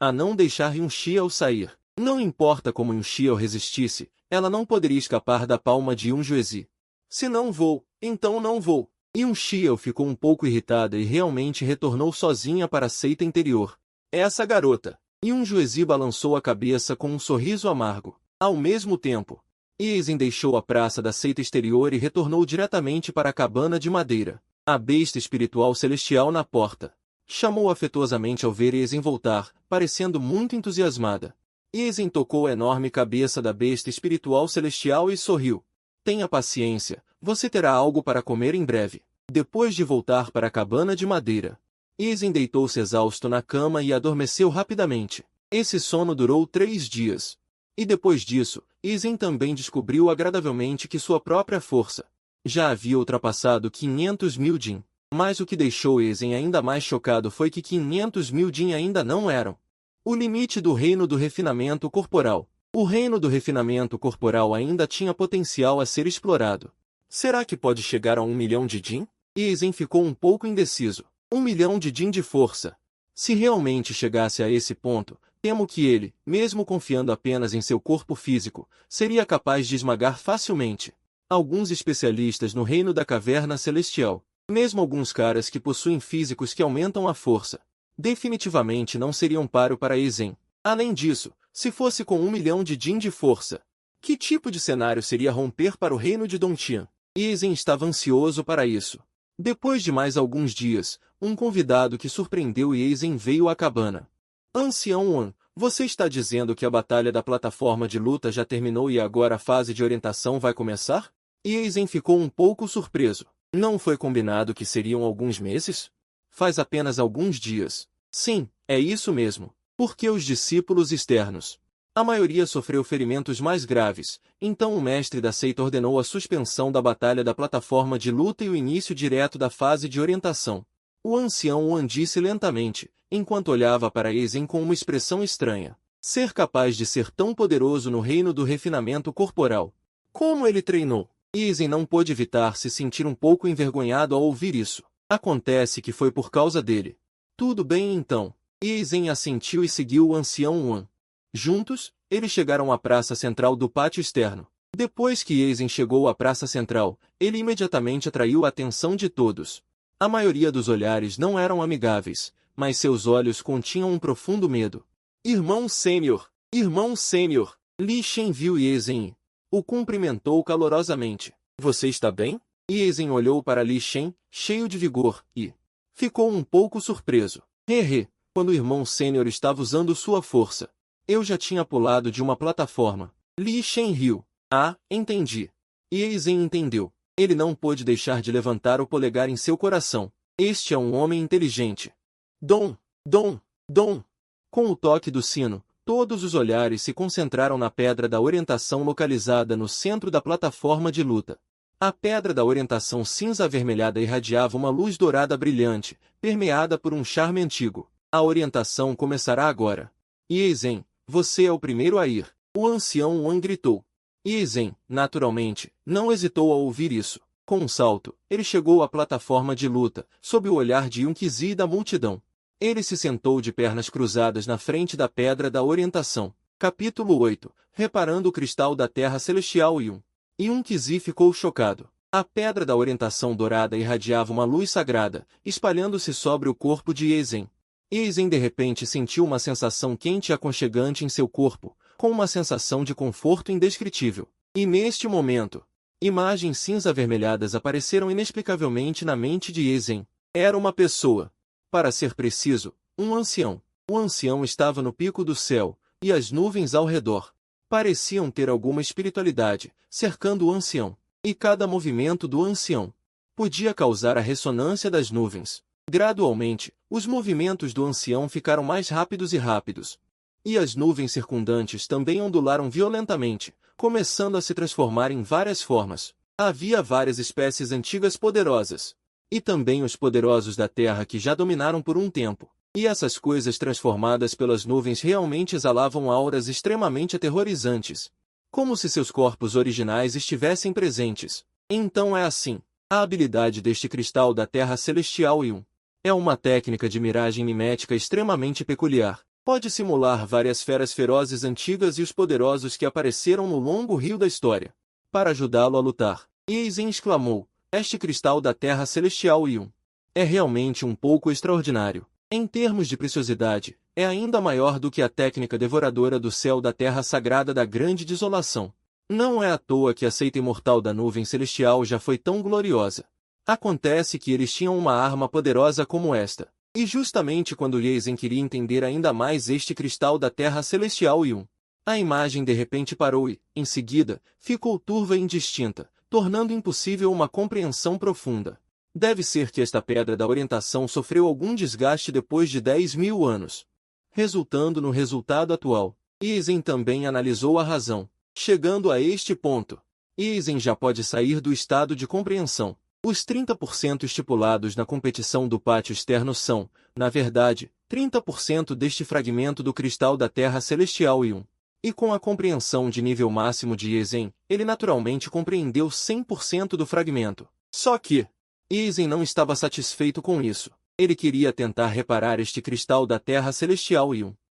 a não deixar Yunxiao sair. Não importa como Yunxiao resistisse, ela não poderia escapar da palma de Yunjuezi. Se não vou, então não vou. Yunxiao ficou um pouco irritada e realmente retornou sozinha para a seita interior. Essa garota. Yunjuezi balançou a cabeça com um sorriso amargo. Ao mesmo tempo, Eisen deixou a praça da seita exterior e retornou diretamente para a cabana de madeira. A besta espiritual celestial na porta. Chamou afetuosamente ao ver Eisen voltar, parecendo muito entusiasmada. Eisen tocou a enorme cabeça da besta espiritual celestial e sorriu. Tenha paciência, você terá algo para comer em breve. Depois de voltar para a cabana de madeira, Eisen deitou-se exausto na cama e adormeceu rapidamente. Esse sono durou 3 dias. E depois disso, Eisen também descobriu agradavelmente que sua própria força já havia ultrapassado 500.000 Jin. Mas o que deixou Eisen ainda mais chocado foi que 500.000 Jin ainda não eram o limite do reino do refinamento corporal. O reino do refinamento corporal ainda tinha potencial a ser explorado. Será que pode chegar a 1 milhão de Jin? Eisen ficou um pouco indeciso. 1 milhão de Jin de força. Se realmente chegasse a esse ponto, temo que ele, mesmo confiando apenas em seu corpo físico, seria capaz de esmagar facilmente alguns especialistas no reino da caverna celestial. Mesmo alguns caras que possuem físicos que aumentam a força, definitivamente não seriam páreo para Eisen. Além disso, se fosse com 1 milhão de Jin de força, que tipo de cenário seria romper para o reino de Dongtian? Eisen estava ansioso para isso. Depois de mais alguns dias, um convidado que surpreendeu Eisen veio à cabana. Ancião Wan, você está dizendo que a batalha da plataforma de luta já terminou e agora a fase de orientação vai começar? Eisen ficou um pouco surpreso. Não foi combinado que seriam alguns meses? Faz apenas alguns dias. Sim, é isso mesmo. Porque os discípulos externos, a maioria sofreu ferimentos mais graves, então o mestre da seita ordenou a suspensão da batalha da plataforma de luta e o início direto da fase de orientação. O ancião Wan disse lentamente, enquanto olhava para Eisen com uma expressão estranha. Ser capaz de ser tão poderoso no reino do refinamento corporal. Como ele treinou? Eisen não pôde evitar se sentir um pouco envergonhado ao ouvir isso. Acontece que foi por causa dele. Tudo bem então. Eisen assentiu e seguiu o ancião Wan. Juntos, eles chegaram à praça central do pátio externo. Depois que Eisen chegou à praça central, ele imediatamente atraiu a atenção de todos. A maioria dos olhares não eram amigáveis, mas seus olhos continham um profundo medo. Irmão Sênior! Irmão Sênior! Li Shen viu Eisen e o cumprimentou calorosamente. Você está bem? Eisen olhou para Li Shen, cheio de vigor, e ficou um pouco surpreso. Quando o irmão Sênior estava usando sua força, eu já tinha pulado de uma plataforma. Li Shen riu. Ah, entendi. Eisen entendeu. Ele não pôde deixar de levantar o polegar em seu coração. Este é um homem inteligente. Dom! Dom! Dom! Com o toque do sino, todos os olhares se concentraram na pedra da orientação localizada no centro da plataforma de luta. A pedra da orientação cinza-avermelhada irradiava uma luz dourada brilhante, permeada por um charme antigo. A orientação começará agora. Eisen, você é o primeiro a ir. O ancião Wan gritou. Eisen, naturalmente, não hesitou ao ouvir isso. Com um salto, ele chegou à plataforma de luta, sob o olhar de Yunqizi e da multidão. Ele se sentou de pernas cruzadas na frente da pedra da orientação. Capítulo 8. Reparando o cristal da terra celestial Yunqizi ficou chocado. A pedra da orientação dourada irradiava uma luz sagrada, espalhando-se sobre o corpo de Eisen. Eisen de repente sentiu uma sensação quente e aconchegante em seu corpo, com uma sensação de conforto indescritível. E neste momento, imagens cinza-avermelhadas apareceram inexplicavelmente na mente de Eisen. Era uma pessoa. Para ser preciso, um ancião. O ancião estava no pico do céu, e as nuvens ao redor pareciam ter alguma espiritualidade, cercando o ancião. E cada movimento do ancião podia causar a ressonância das nuvens. Gradualmente, os movimentos do ancião ficaram mais rápidos e rápidos. E as nuvens circundantes também ondularam violentamente, começando a se transformar em várias formas. Havia várias espécies antigas poderosas. E também os poderosos da terra que já dominaram por um tempo. E essas coisas transformadas pelas nuvens realmente exalavam auras extremamente aterrorizantes. Como se seus corpos originais estivessem presentes. Então é assim. A habilidade deste cristal da Terra Celestial é uma técnica de miragem mimética extremamente peculiar. Pode simular várias feras ferozes antigas e os poderosos que apareceram no longo rio da história. Para ajudá-lo a lutar, Eisen exclamou, este cristal da Terra Celestial é realmente um pouco extraordinário. Em termos de preciosidade, é ainda maior do que a técnica devoradora do céu da Terra Sagrada da Grande Desolação. Não é à toa que a seita imortal da nuvem celestial já foi tão gloriosa. Acontece que eles tinham uma arma poderosa como esta. E justamente quando Eisen queria entender ainda mais este cristal da Terra Celestial a imagem de repente parou e, em seguida, ficou turva e indistinta, tornando impossível uma compreensão profunda. Deve ser que esta pedra da orientação sofreu algum desgaste depois de 10.000 anos, resultando no resultado atual. Eisen também analisou a razão. Chegando a este ponto, Eisen já pode sair do estado de compreensão. Os 30% estipulados na competição do pátio externo são, na verdade, 30% deste fragmento do cristal da Terra Celestial E com a compreensão de nível máximo de Eisen, ele naturalmente compreendeu 100% do fragmento. Só que, Eisen não estava satisfeito com isso. Ele queria tentar reparar este cristal da Terra Celestial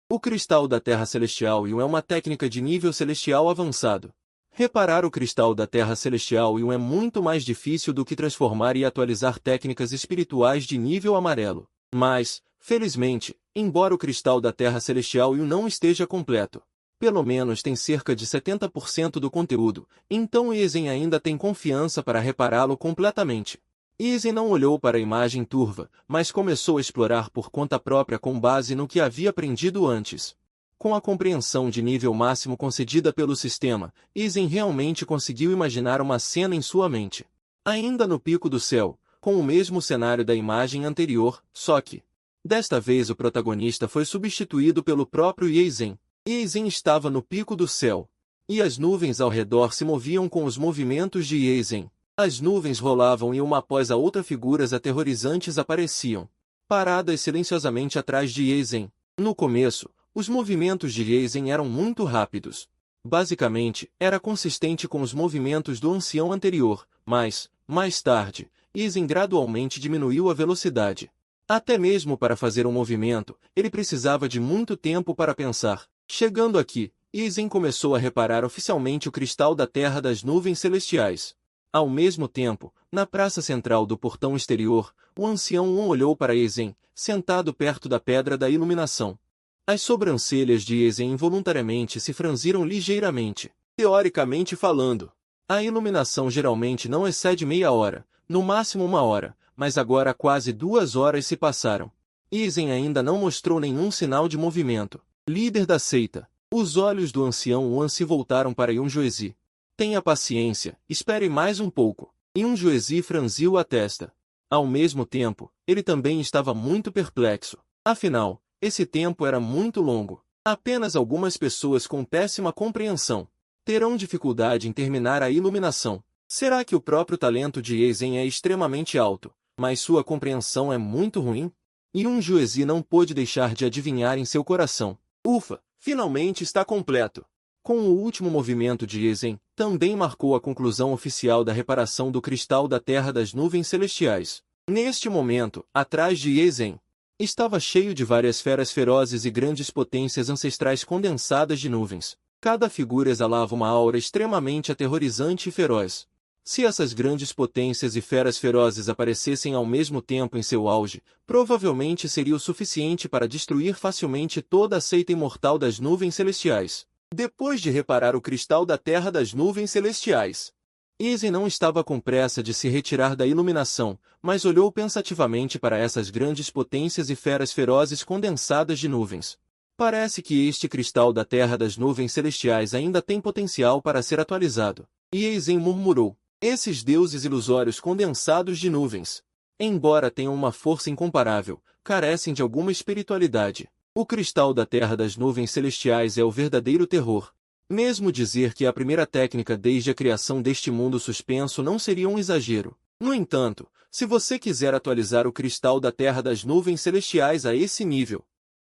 O cristal da Terra Celestial é uma técnica de nível celestial avançado. Reparar o cristal da Terra Celestial é muito mais difícil do que transformar e atualizar técnicas espirituais de nível amarelo. Mas, felizmente, embora o cristal da Terra Celestial não esteja completo, pelo menos tem cerca de 70% do conteúdo, então Eisen ainda tem confiança para repará-lo completamente. Eisen não olhou para a imagem turva, mas começou a explorar por conta própria com base no que havia aprendido antes. Com a compreensão de nível máximo concedida pelo sistema, Eisen realmente conseguiu imaginar uma cena em sua mente. Ainda no pico do céu, com o mesmo cenário da imagem anterior, só que, desta vez o protagonista foi substituído pelo próprio Eisen. Eisen estava no pico do céu, e as nuvens ao redor se moviam com os movimentos de Eisen. As nuvens rolavam e uma após a outra figuras aterrorizantes apareciam, paradas silenciosamente atrás de Eisen. No começo, os movimentos de Eisen eram muito rápidos. Basicamente, era consistente com os movimentos do ancião anterior, mas, mais tarde, Eisen gradualmente diminuiu a velocidade. Até mesmo para fazer um movimento, ele precisava de muito tempo para pensar. Chegando aqui, Eisen começou a reparar oficialmente o cristal da Terra das Nuvens Celestiais. Ao mesmo tempo, na praça central do portão exterior, o ancião olhou para Eisen, sentado perto da Pedra da Iluminação. As sobrancelhas de Eisen involuntariamente se franziram ligeiramente. Teoricamente falando, a iluminação geralmente não excede meia hora, no máximo 1 hora, mas agora quase 2 horas se passaram. Eisen ainda não mostrou nenhum sinal de movimento. Líder da seita. Os olhos do ancião se voltaram para Yunjoezi. Tenha paciência, espere mais um pouco. Yunjoezi franziu a testa. Ao mesmo tempo, ele também estava muito perplexo. Afinal, esse tempo era muito longo. Apenas algumas pessoas com péssima compreensão terão dificuldade em terminar a iluminação. Será que o próprio talento de Eisen é extremamente alto, mas sua compreensão é muito ruim? Yunjoezi não pôde deixar de adivinhar em seu coração. Ufa, finalmente está completo. Com o último movimento de Eisen, também marcou a conclusão oficial da reparação do cristal da Terra das Nuvens Celestiais. Neste momento, atrás de Eisen, estava cheio de várias feras ferozes e grandes potências ancestrais condensadas de nuvens. Cada figura exalava uma aura extremamente aterrorizante e feroz. Se essas grandes potências e feras ferozes aparecessem ao mesmo tempo em seu auge, provavelmente seria o suficiente para destruir facilmente toda a seita imortal das nuvens celestiais. Depois de reparar o cristal da Terra das Nuvens Celestiais, Eisen não estava com pressa de se retirar da iluminação, mas olhou pensativamente para essas grandes potências e feras ferozes condensadas de nuvens. Parece que este cristal da Terra das Nuvens Celestiais ainda tem potencial para ser atualizado. E Eisen murmurou. Esses deuses ilusórios condensados de nuvens, embora tenham uma força incomparável, carecem de alguma espiritualidade. O cristal da terra das nuvens celestiais é o verdadeiro terror. Mesmo dizer que a primeira técnica desde a criação deste mundo suspenso não seria um exagero. No entanto, se você quiser atualizar o cristal da terra das nuvens celestiais a esse nível,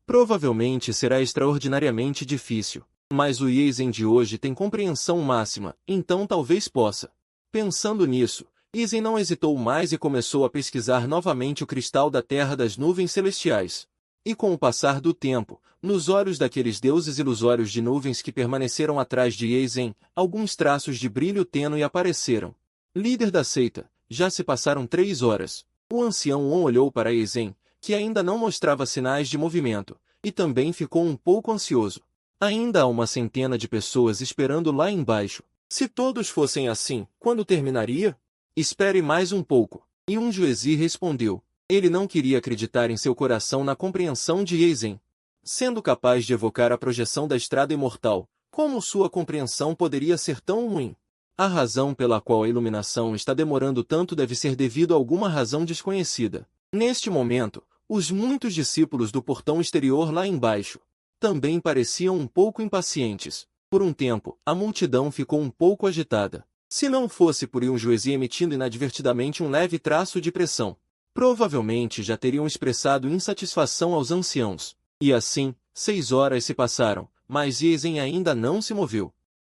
provavelmente será extraordinariamente difícil. Mas o Yazen de hoje tem compreensão máxima, então talvez possa. Pensando nisso, Yazen não hesitou mais e começou a pesquisar novamente o cristal da terra das nuvens celestiais. E com o passar do tempo, nos olhos daqueles deuses ilusórios de nuvens que permaneceram atrás de Yazen, alguns traços de brilho tênue apareceram. Líder da seita, já se passaram 3 horas. O ancião On olhou para Yazen, que ainda não mostrava sinais de movimento, e também ficou um pouco ansioso. Ainda há uma centena de pessoas esperando lá embaixo. Se todos fossem assim, quando terminaria? Espere mais um pouco. E Juezi respondeu. Ele não queria acreditar em seu coração na compreensão de Yazen. Sendo capaz de evocar a projeção da estrada imortal, como sua compreensão poderia ser tão ruim? A razão pela qual a iluminação está demorando tanto deve ser devido a alguma razão desconhecida. Neste momento, os muitos discípulos do portão exterior lá embaixo também pareciam um pouco impacientes. Por um tempo, a multidão ficou um pouco agitada. Se não fosse por Juezi emitindo inadvertidamente um leve traço de pressão, provavelmente já teriam expressado insatisfação aos anciãos. E assim, 6 horas se passaram, mas Yazen ainda não se moveu.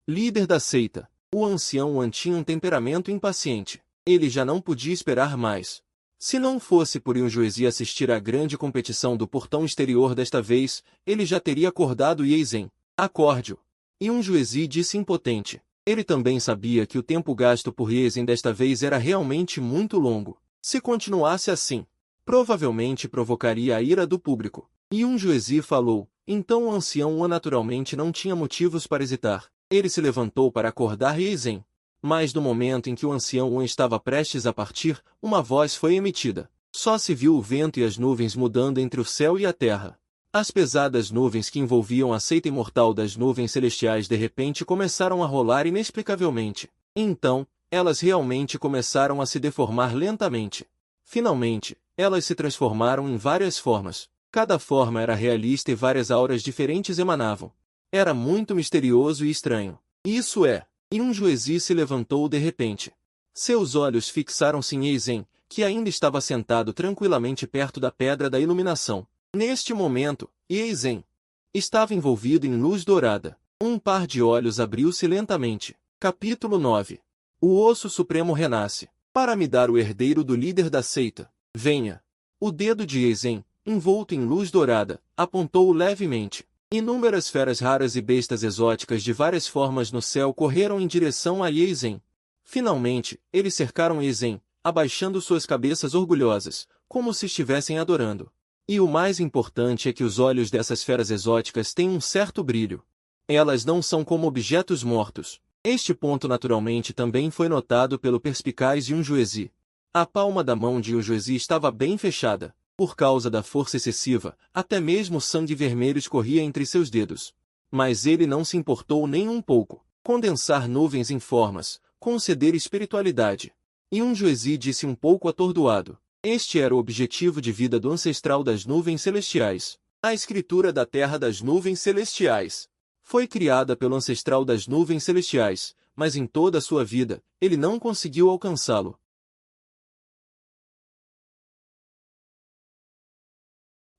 Líder da seita, o ancião Wan tinha um temperamento impaciente. Ele já não podia esperar mais. Se não fosse por Juezi assistir à grande competição do portão exterior desta vez, ele já teria acordado Yazen. Acorde-o. E Juezi disse impotente. Ele também sabia que o tempo gasto por Yazen desta vez era realmente muito longo. Se continuasse assim, provavelmente provocaria a ira do público. E Juezi falou. Então o ancião Wan naturalmente não tinha motivos para hesitar. Ele se levantou para acordar Yazen. Mas no momento em que o ancião Wan estava prestes a partir, uma voz foi emitida. Só se viu o vento e as nuvens mudando entre o céu e a terra. As pesadas nuvens que envolviam a seita imortal das nuvens celestiais de repente começaram a rolar inexplicavelmente. Então, elas realmente começaram a se deformar lentamente. Finalmente, elas se transformaram em várias formas. Cada forma era realista e várias auras diferentes emanavam. Era muito misterioso e estranho. Isso é. E Juezi se levantou de repente. Seus olhos fixaram-se em Yazen, que ainda estava sentado tranquilamente perto da pedra da iluminação. Neste momento, Yazen estava envolvido em luz dourada. Um par de olhos abriu-se lentamente. Capítulo 9. O osso supremo renasce. Para me dar o herdeiro do líder da seita. Venha. O dedo de Yazen, envolto em luz dourada, apontou levemente. Inúmeras feras raras e bestas exóticas de várias formas no céu correram em direção a Yazen. Finalmente, eles cercaram Yazen, abaixando suas cabeças orgulhosas, como se estivessem adorando. E o mais importante é que os olhos dessas feras exóticas têm um certo brilho. Elas não são como objetos mortos. Este ponto naturalmente também foi notado pelo perspicaz Juezi. A palma da mão de Juezi estava bem fechada. Por causa da força excessiva, até mesmo sangue vermelho escorria entre seus dedos. Mas ele não se importou nem um pouco. Condensar nuvens em formas, conceder espiritualidade. E Juezi disse um pouco atordoado. Este era o objetivo de vida do ancestral das nuvens celestiais. A escritura da terra das nuvens celestiais foi criada pelo ancestral das nuvens celestiais, mas em toda a sua vida, ele não conseguiu alcançá-lo.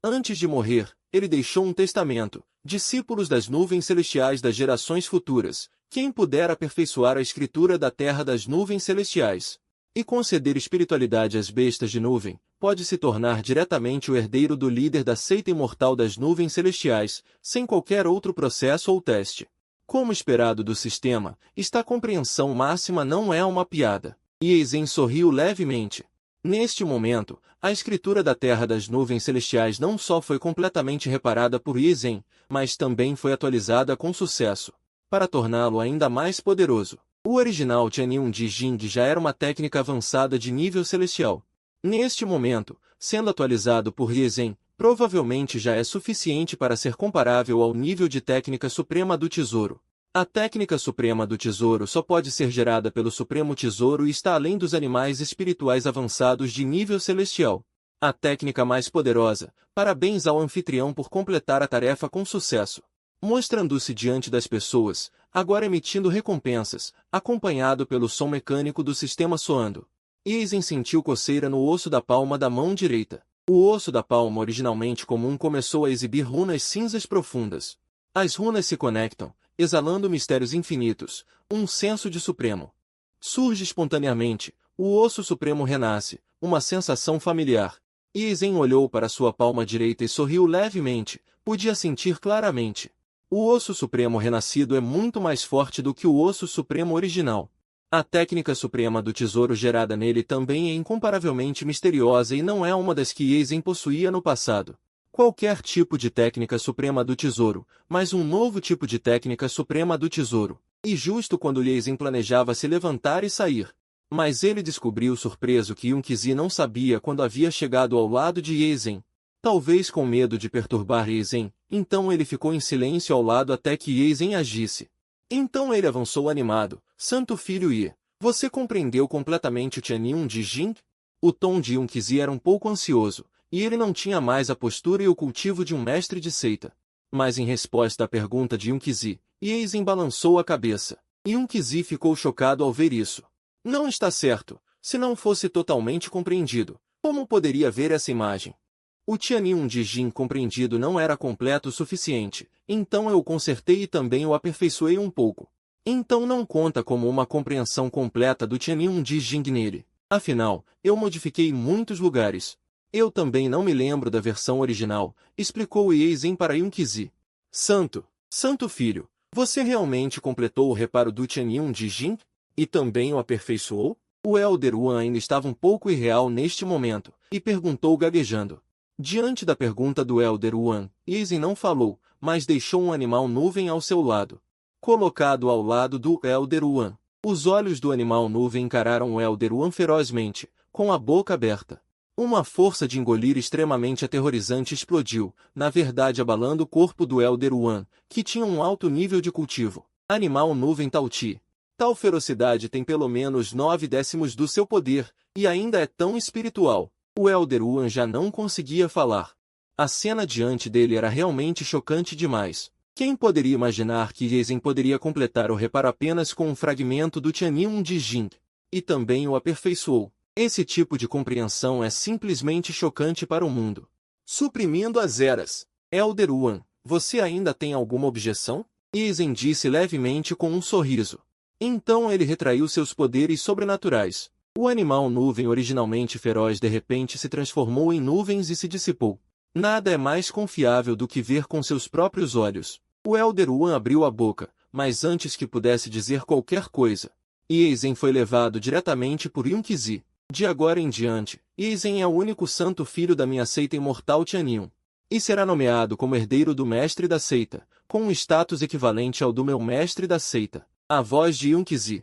Antes de morrer, ele deixou um testamento, discípulos das nuvens celestiais das gerações futuras, quem puder aperfeiçoar a escritura da terra das nuvens celestiais e conceder espiritualidade às bestas de nuvem, pode se tornar diretamente o herdeiro do líder da seita imortal das nuvens celestiais, sem qualquer outro processo ou teste. Como esperado do sistema, esta compreensão máxima não é uma piada. Yazen sorriu levemente. Neste momento, a escritura da terra das nuvens celestiais não só foi completamente reparada por Yazen, mas também foi atualizada com sucesso, para torná-lo ainda mais poderoso. O original Tianyun de Jing já era uma técnica avançada de nível celestial. Neste momento, sendo atualizado por Yazen, provavelmente já é suficiente para ser comparável ao nível de técnica suprema do tesouro. A técnica suprema do tesouro só pode ser gerada pelo Supremo Tesouro e está além dos animais espirituais avançados de nível celestial. A técnica mais poderosa. Parabéns ao anfitrião por completar a tarefa com sucesso. Mostrando-se diante das pessoas, agora emitindo recompensas, acompanhado pelo som mecânico do sistema soando. Eisen sentiu coceira no osso da palma da mão direita. O osso da palma originalmente comum começou a exibir runas cinzas profundas. As runas se conectam, exalando mistérios infinitos, um senso de supremo. Surge espontaneamente, o osso supremo renasce, uma sensação familiar. Eisen olhou para sua palma direita e sorriu levemente, podia sentir claramente. O osso supremo renascido é muito mais forte do que o osso supremo original. A técnica suprema do tesouro gerada nele também é incomparavelmente misteriosa e não é uma das que Eisen possuía no passado. Qualquer tipo de técnica suprema do tesouro, mas um novo tipo de técnica suprema do tesouro. E justo quando Eisen planejava se levantar e sair. Mas ele descobriu surpreso que Yunqizi não sabia quando havia chegado ao lado de Eisen. Talvez com medo de perturbar Eisen, então ele ficou em silêncio ao lado até que Eisen agisse. Então ele avançou animado. Santo Filho Yi, você compreendeu completamente o Tianyun de Jing? O tom de Yunqizi era um pouco ansioso, e ele não tinha mais a postura e o cultivo de um mestre de seita. Mas em resposta à pergunta de Yunqizi, Eisen balançou a cabeça. Yunqizi ficou chocado ao ver isso. Não está certo. Se não fosse totalmente compreendido, como poderia ver essa imagem? O Tianyun de Jin compreendido não era completo o suficiente, então eu o consertei e também o aperfeiçoei um pouco. Então não conta como uma compreensão completa do Tianyun de Jing nele. Afinal, eu modifiquei em muitos lugares. Eu também não me lembro da versão original, explicou Eisen para Yunqizi. Santo Filho, você realmente completou o reparo do Tianyun de Jing? E também o aperfeiçoou? O Elder One ainda estava um pouco irreal neste momento, e perguntou gaguejando. Diante da pergunta do Elder One, Eisen não falou, mas deixou um animal nuvem ao seu lado. Colocado ao lado do Elder One, os olhos do animal nuvem encararam o Elder One ferozmente, com a boca aberta. Uma força de engolir extremamente aterrorizante explodiu, na verdade abalando o corpo do Elder One, que tinha um alto nível de cultivo. Animal nuvem Tauti. Tal ferocidade tem pelo menos 9/10 do seu poder, e ainda é tão espiritual. O Elder One já não conseguia falar. A cena diante dele era realmente chocante demais. Quem poderia imaginar que Eisen poderia completar o reparo apenas com um fragmento do Tianyun de Jing? E também o aperfeiçoou. Esse tipo de compreensão é simplesmente chocante para o mundo. Suprimindo as eras. Elder One, você ainda tem alguma objeção? Eisen disse levemente com um sorriso. Então ele retraiu seus poderes sobrenaturais. O animal nuvem originalmente feroz de repente se transformou em nuvens e se dissipou. Nada é mais confiável do que ver com seus próprios olhos. O Elder One abriu a boca, mas antes que pudesse dizer qualquer coisa, Eisen foi levado diretamente por Yunqizi. De agora em diante, Eisen é o único santo filho da minha seita imortal Tianyun. E será nomeado como herdeiro do mestre da seita, com um status equivalente ao do meu mestre da seita. A voz de Yunqizi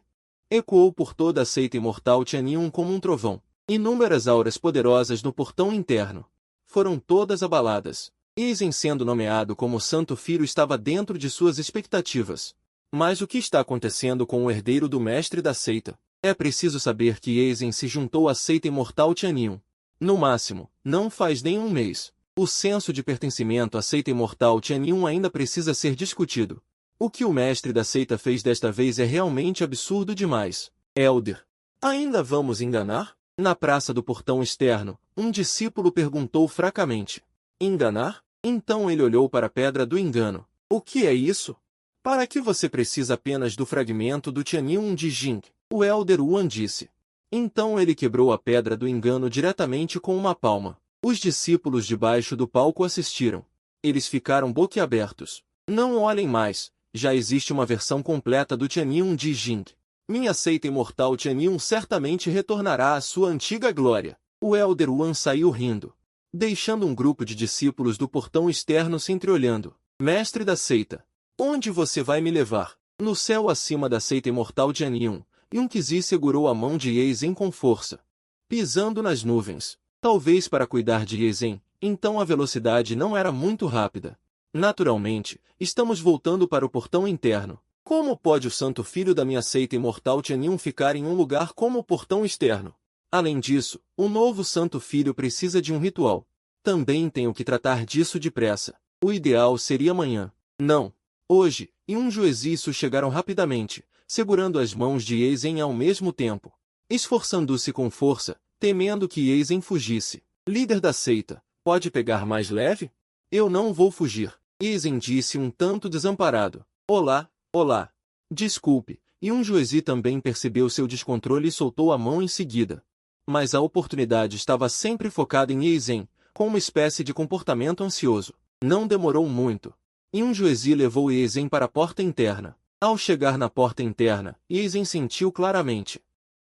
ecoou por toda a seita imortal Tianyun como um trovão. Inúmeras auras poderosas no portão interno foram todas abaladas. Eisen sendo nomeado como Santo Filho estava dentro de suas expectativas. Mas o que está acontecendo com o herdeiro do mestre da seita? É preciso saber que Eisen se juntou à seita imortal Tianyun. No máximo, não faz nem um mês. O senso de pertencimento à seita imortal Tianyun ainda precisa ser discutido. O que o mestre da seita fez desta vez é realmente absurdo demais. Elder, ainda vamos enganar? Na praça do portão externo, um discípulo perguntou fracamente. Enganar? Então ele olhou para a pedra do engano. O que é isso? Para que você precisa apenas do fragmento do Tianyun de Jing? O Elder One disse. Então ele quebrou a pedra do engano diretamente com uma palma. Os discípulos debaixo do palco assistiram. Eles ficaram boquiabertos. Não olhem mais. Já existe uma versão completa do Tianyun de Jing. Minha seita imortal Tianyun certamente retornará à sua antiga glória. O Elder One saiu rindo, deixando um grupo de discípulos do portão externo se entreolhando. Mestre da seita, onde você vai me levar? No céu acima da seita imortal Tianyun, Yunqizi segurou a mão de Eisen com força, pisando nas nuvens. Talvez para cuidar de Eisen, então a velocidade não era muito rápida. Naturalmente, estamos voltando para o portão interno. Como pode o santo filho da minha seita imortal Tianyin ficar em um lugar como o portão externo? Além disso, o novo santo filho precisa de um ritual. Também tenho que tratar disso depressa. O ideal seria amanhã. Não. Hoje, e Juezi e Su chegaram rapidamente, segurando as mãos de Eisen ao mesmo tempo, esforçando-se com força, temendo que Eisen fugisse. Líder da seita, pode pegar mais leve? Eu não vou fugir. Eisen disse um tanto desamparado. Olá, olá. Desculpe. E Juezi também percebeu seu descontrole e soltou a mão em seguida. Mas a oportunidade estava sempre focada em Eisen, com uma espécie de comportamento ansioso. Não demorou muito. Juezi levou Eisen para a porta interna. Ao chegar na porta interna, Eisen sentiu claramente.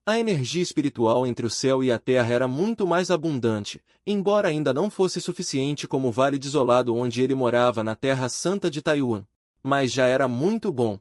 A energia espiritual entre o céu e a terra era muito mais abundante, embora ainda não fosse suficiente como o vale desolado onde ele morava na Terra Santa de Taiwan. Mas já era muito bom.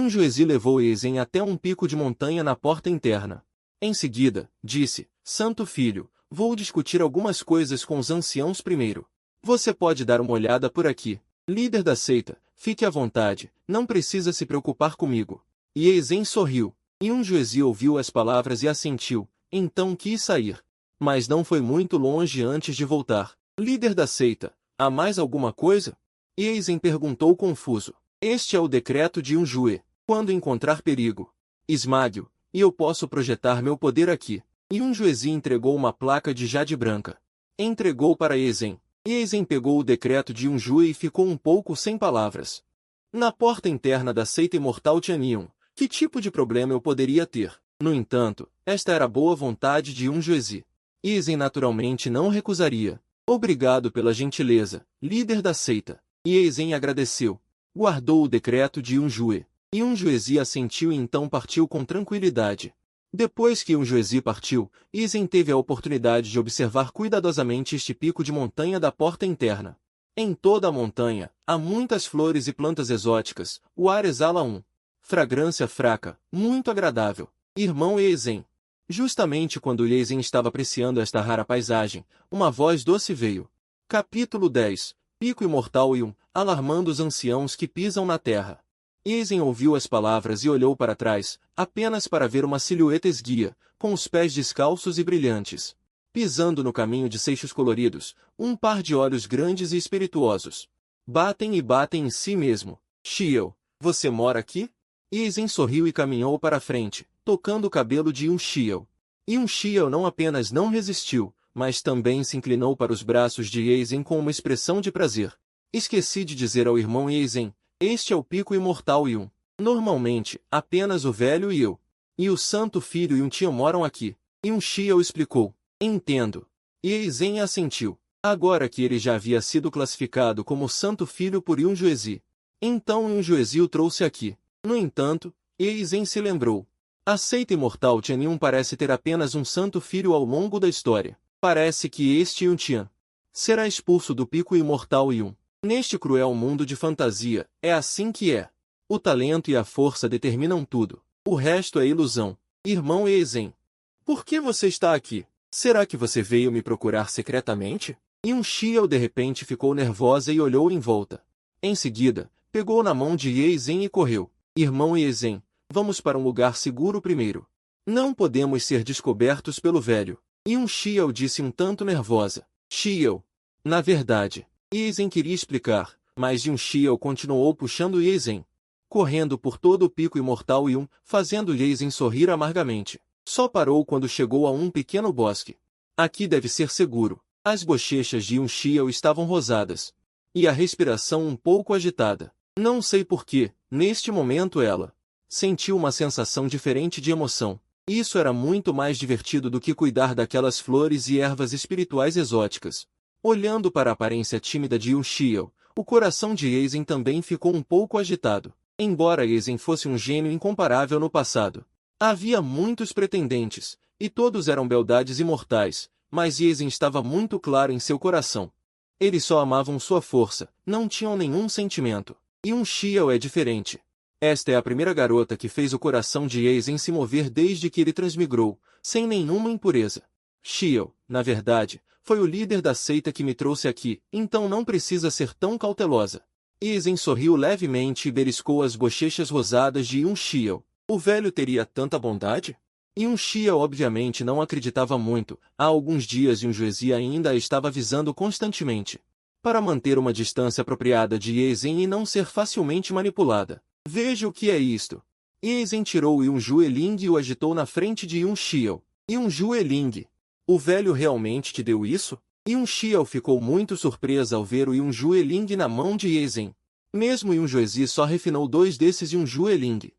Juezi levou Eisen até um pico de montanha na porta interna. Em seguida, disse, Santo Filho, vou discutir algumas coisas com os anciãos primeiro. Você pode dar uma olhada por aqui. Líder da seita, fique à vontade, não precisa se preocupar comigo. E Eisen sorriu. Juezi ouviu as palavras e assentiu, então quis sair. Mas não foi muito longe antes de voltar. Líder da seita, há mais alguma coisa? Eisen perguntou confuso. Este é o decreto de Jue. Quando encontrar perigo, esmague-o, e eu posso projetar meu poder aqui. Juezi entregou uma placa de jade branca. Entregou para Eisen. Eisen pegou o decreto de Jue e ficou um pouco sem palavras. Na porta interna da seita imortal Tianyin, que tipo de problema eu poderia ter? No entanto, esta era a boa vontade de Juezi. Eisen naturalmente não recusaria. Obrigado pela gentileza, líder da seita. E Eisen agradeceu. Guardou o decreto de Jue. Juezi assentiu e então partiu com tranquilidade. Depois que Juezi partiu, Eisen teve a oportunidade de observar cuidadosamente este pico de montanha da porta interna. Em toda a montanha, há muitas flores e plantas exóticas, o ar exala fragrância fraca, muito agradável. Irmão Eisen. Justamente quando Eisen estava apreciando esta rara paisagem, uma voz doce veio. Capítulo 10. Pico Imortal e alarmando os anciãos que pisam na terra. Eisen ouviu as palavras e olhou para trás, apenas para ver uma silhueta esguia, com os pés descalços e brilhantes. Pisando no caminho de seixos coloridos, um par de olhos grandes e espirituosos. Batem e batem em si mesmo. Xiao, você mora aqui? Eisen sorriu e caminhou para a frente, tocando o cabelo de Xiao. Xiao não apenas não resistiu, mas também se inclinou para os braços de Eisen com uma expressão de prazer. Esqueci de dizer ao irmão Eisen, este é o pico imortal normalmente, apenas o velho e eu. E o santo filho Tian moram aqui. Xiao explicou. Entendo. E Eisen assentiu. Agora que ele já havia sido classificado como santo filho por Juezi. Então Juezi o trouxe aqui. No entanto, Eisen se lembrou. A seita imortal Tianyin parece ter apenas um santo filho ao longo da história. Parece que este Tian será expulso do pico imortal Neste cruel mundo de fantasia, é assim que é. O talento e a força determinam tudo. O resto é ilusão. Irmão Eisen. Por que você está aqui? Será que você veio me procurar secretamente? Xiao de repente ficou nervosa e olhou em volta. Em seguida, pegou na mão de Eisen e correu. Irmão Eisen, vamos para um lugar seguro primeiro. Não podemos ser descobertos pelo velho. Xiao disse um tanto nervosa. Xiao. Na verdade, Eisen queria explicar, mas Xiao continuou puxando Eisen, correndo por todo o pico imortal fazendo Eisen sorrir amargamente. Só parou quando chegou a um pequeno bosque. Aqui deve ser seguro. As bochechas de Xiao estavam rosadas. E a respiração um pouco agitada. Não sei porquê, neste momento ela sentiu uma sensação diferente de emoção. Isso era muito mais divertido do que cuidar daquelas flores e ervas espirituais exóticas. Olhando para a aparência tímida de Xiao, o coração de Eisen também ficou um pouco agitado. Embora Eisen fosse um gênio incomparável no passado, havia muitos pretendentes, e todos eram beldades imortais, mas Eisen estava muito claro em seu coração. Eles só amavam sua força, não tinham nenhum sentimento. Xiao é diferente. Esta é a primeira garota que fez o coração de Eisen se mover desde que ele transmigrou, sem nenhuma impureza. Xiao, na verdade, foi o líder da seita que me trouxe aqui, então não precisa ser tão cautelosa. Eisen sorriu levemente e beliscou as bochechas rosadas de Yun Xiao. O velho teria tanta bondade? Yun Xiao obviamente não acreditava muito. Há alguns dias Yun Juezi ainda a estava avisando constantemente para manter uma distância apropriada de Eisen e não ser facilmente manipulada. Veja o que é isto. Eisen tirou Yun Jueling e o agitou na frente de Yun Xiao. Yun Jueling. O velho realmente te deu isso? Yun Xiao ficou muito surpresa ao ver o Yun Jueling na mão de Eisen. Mesmo Yun Juezi só refinou 2 desses Yun Jueling.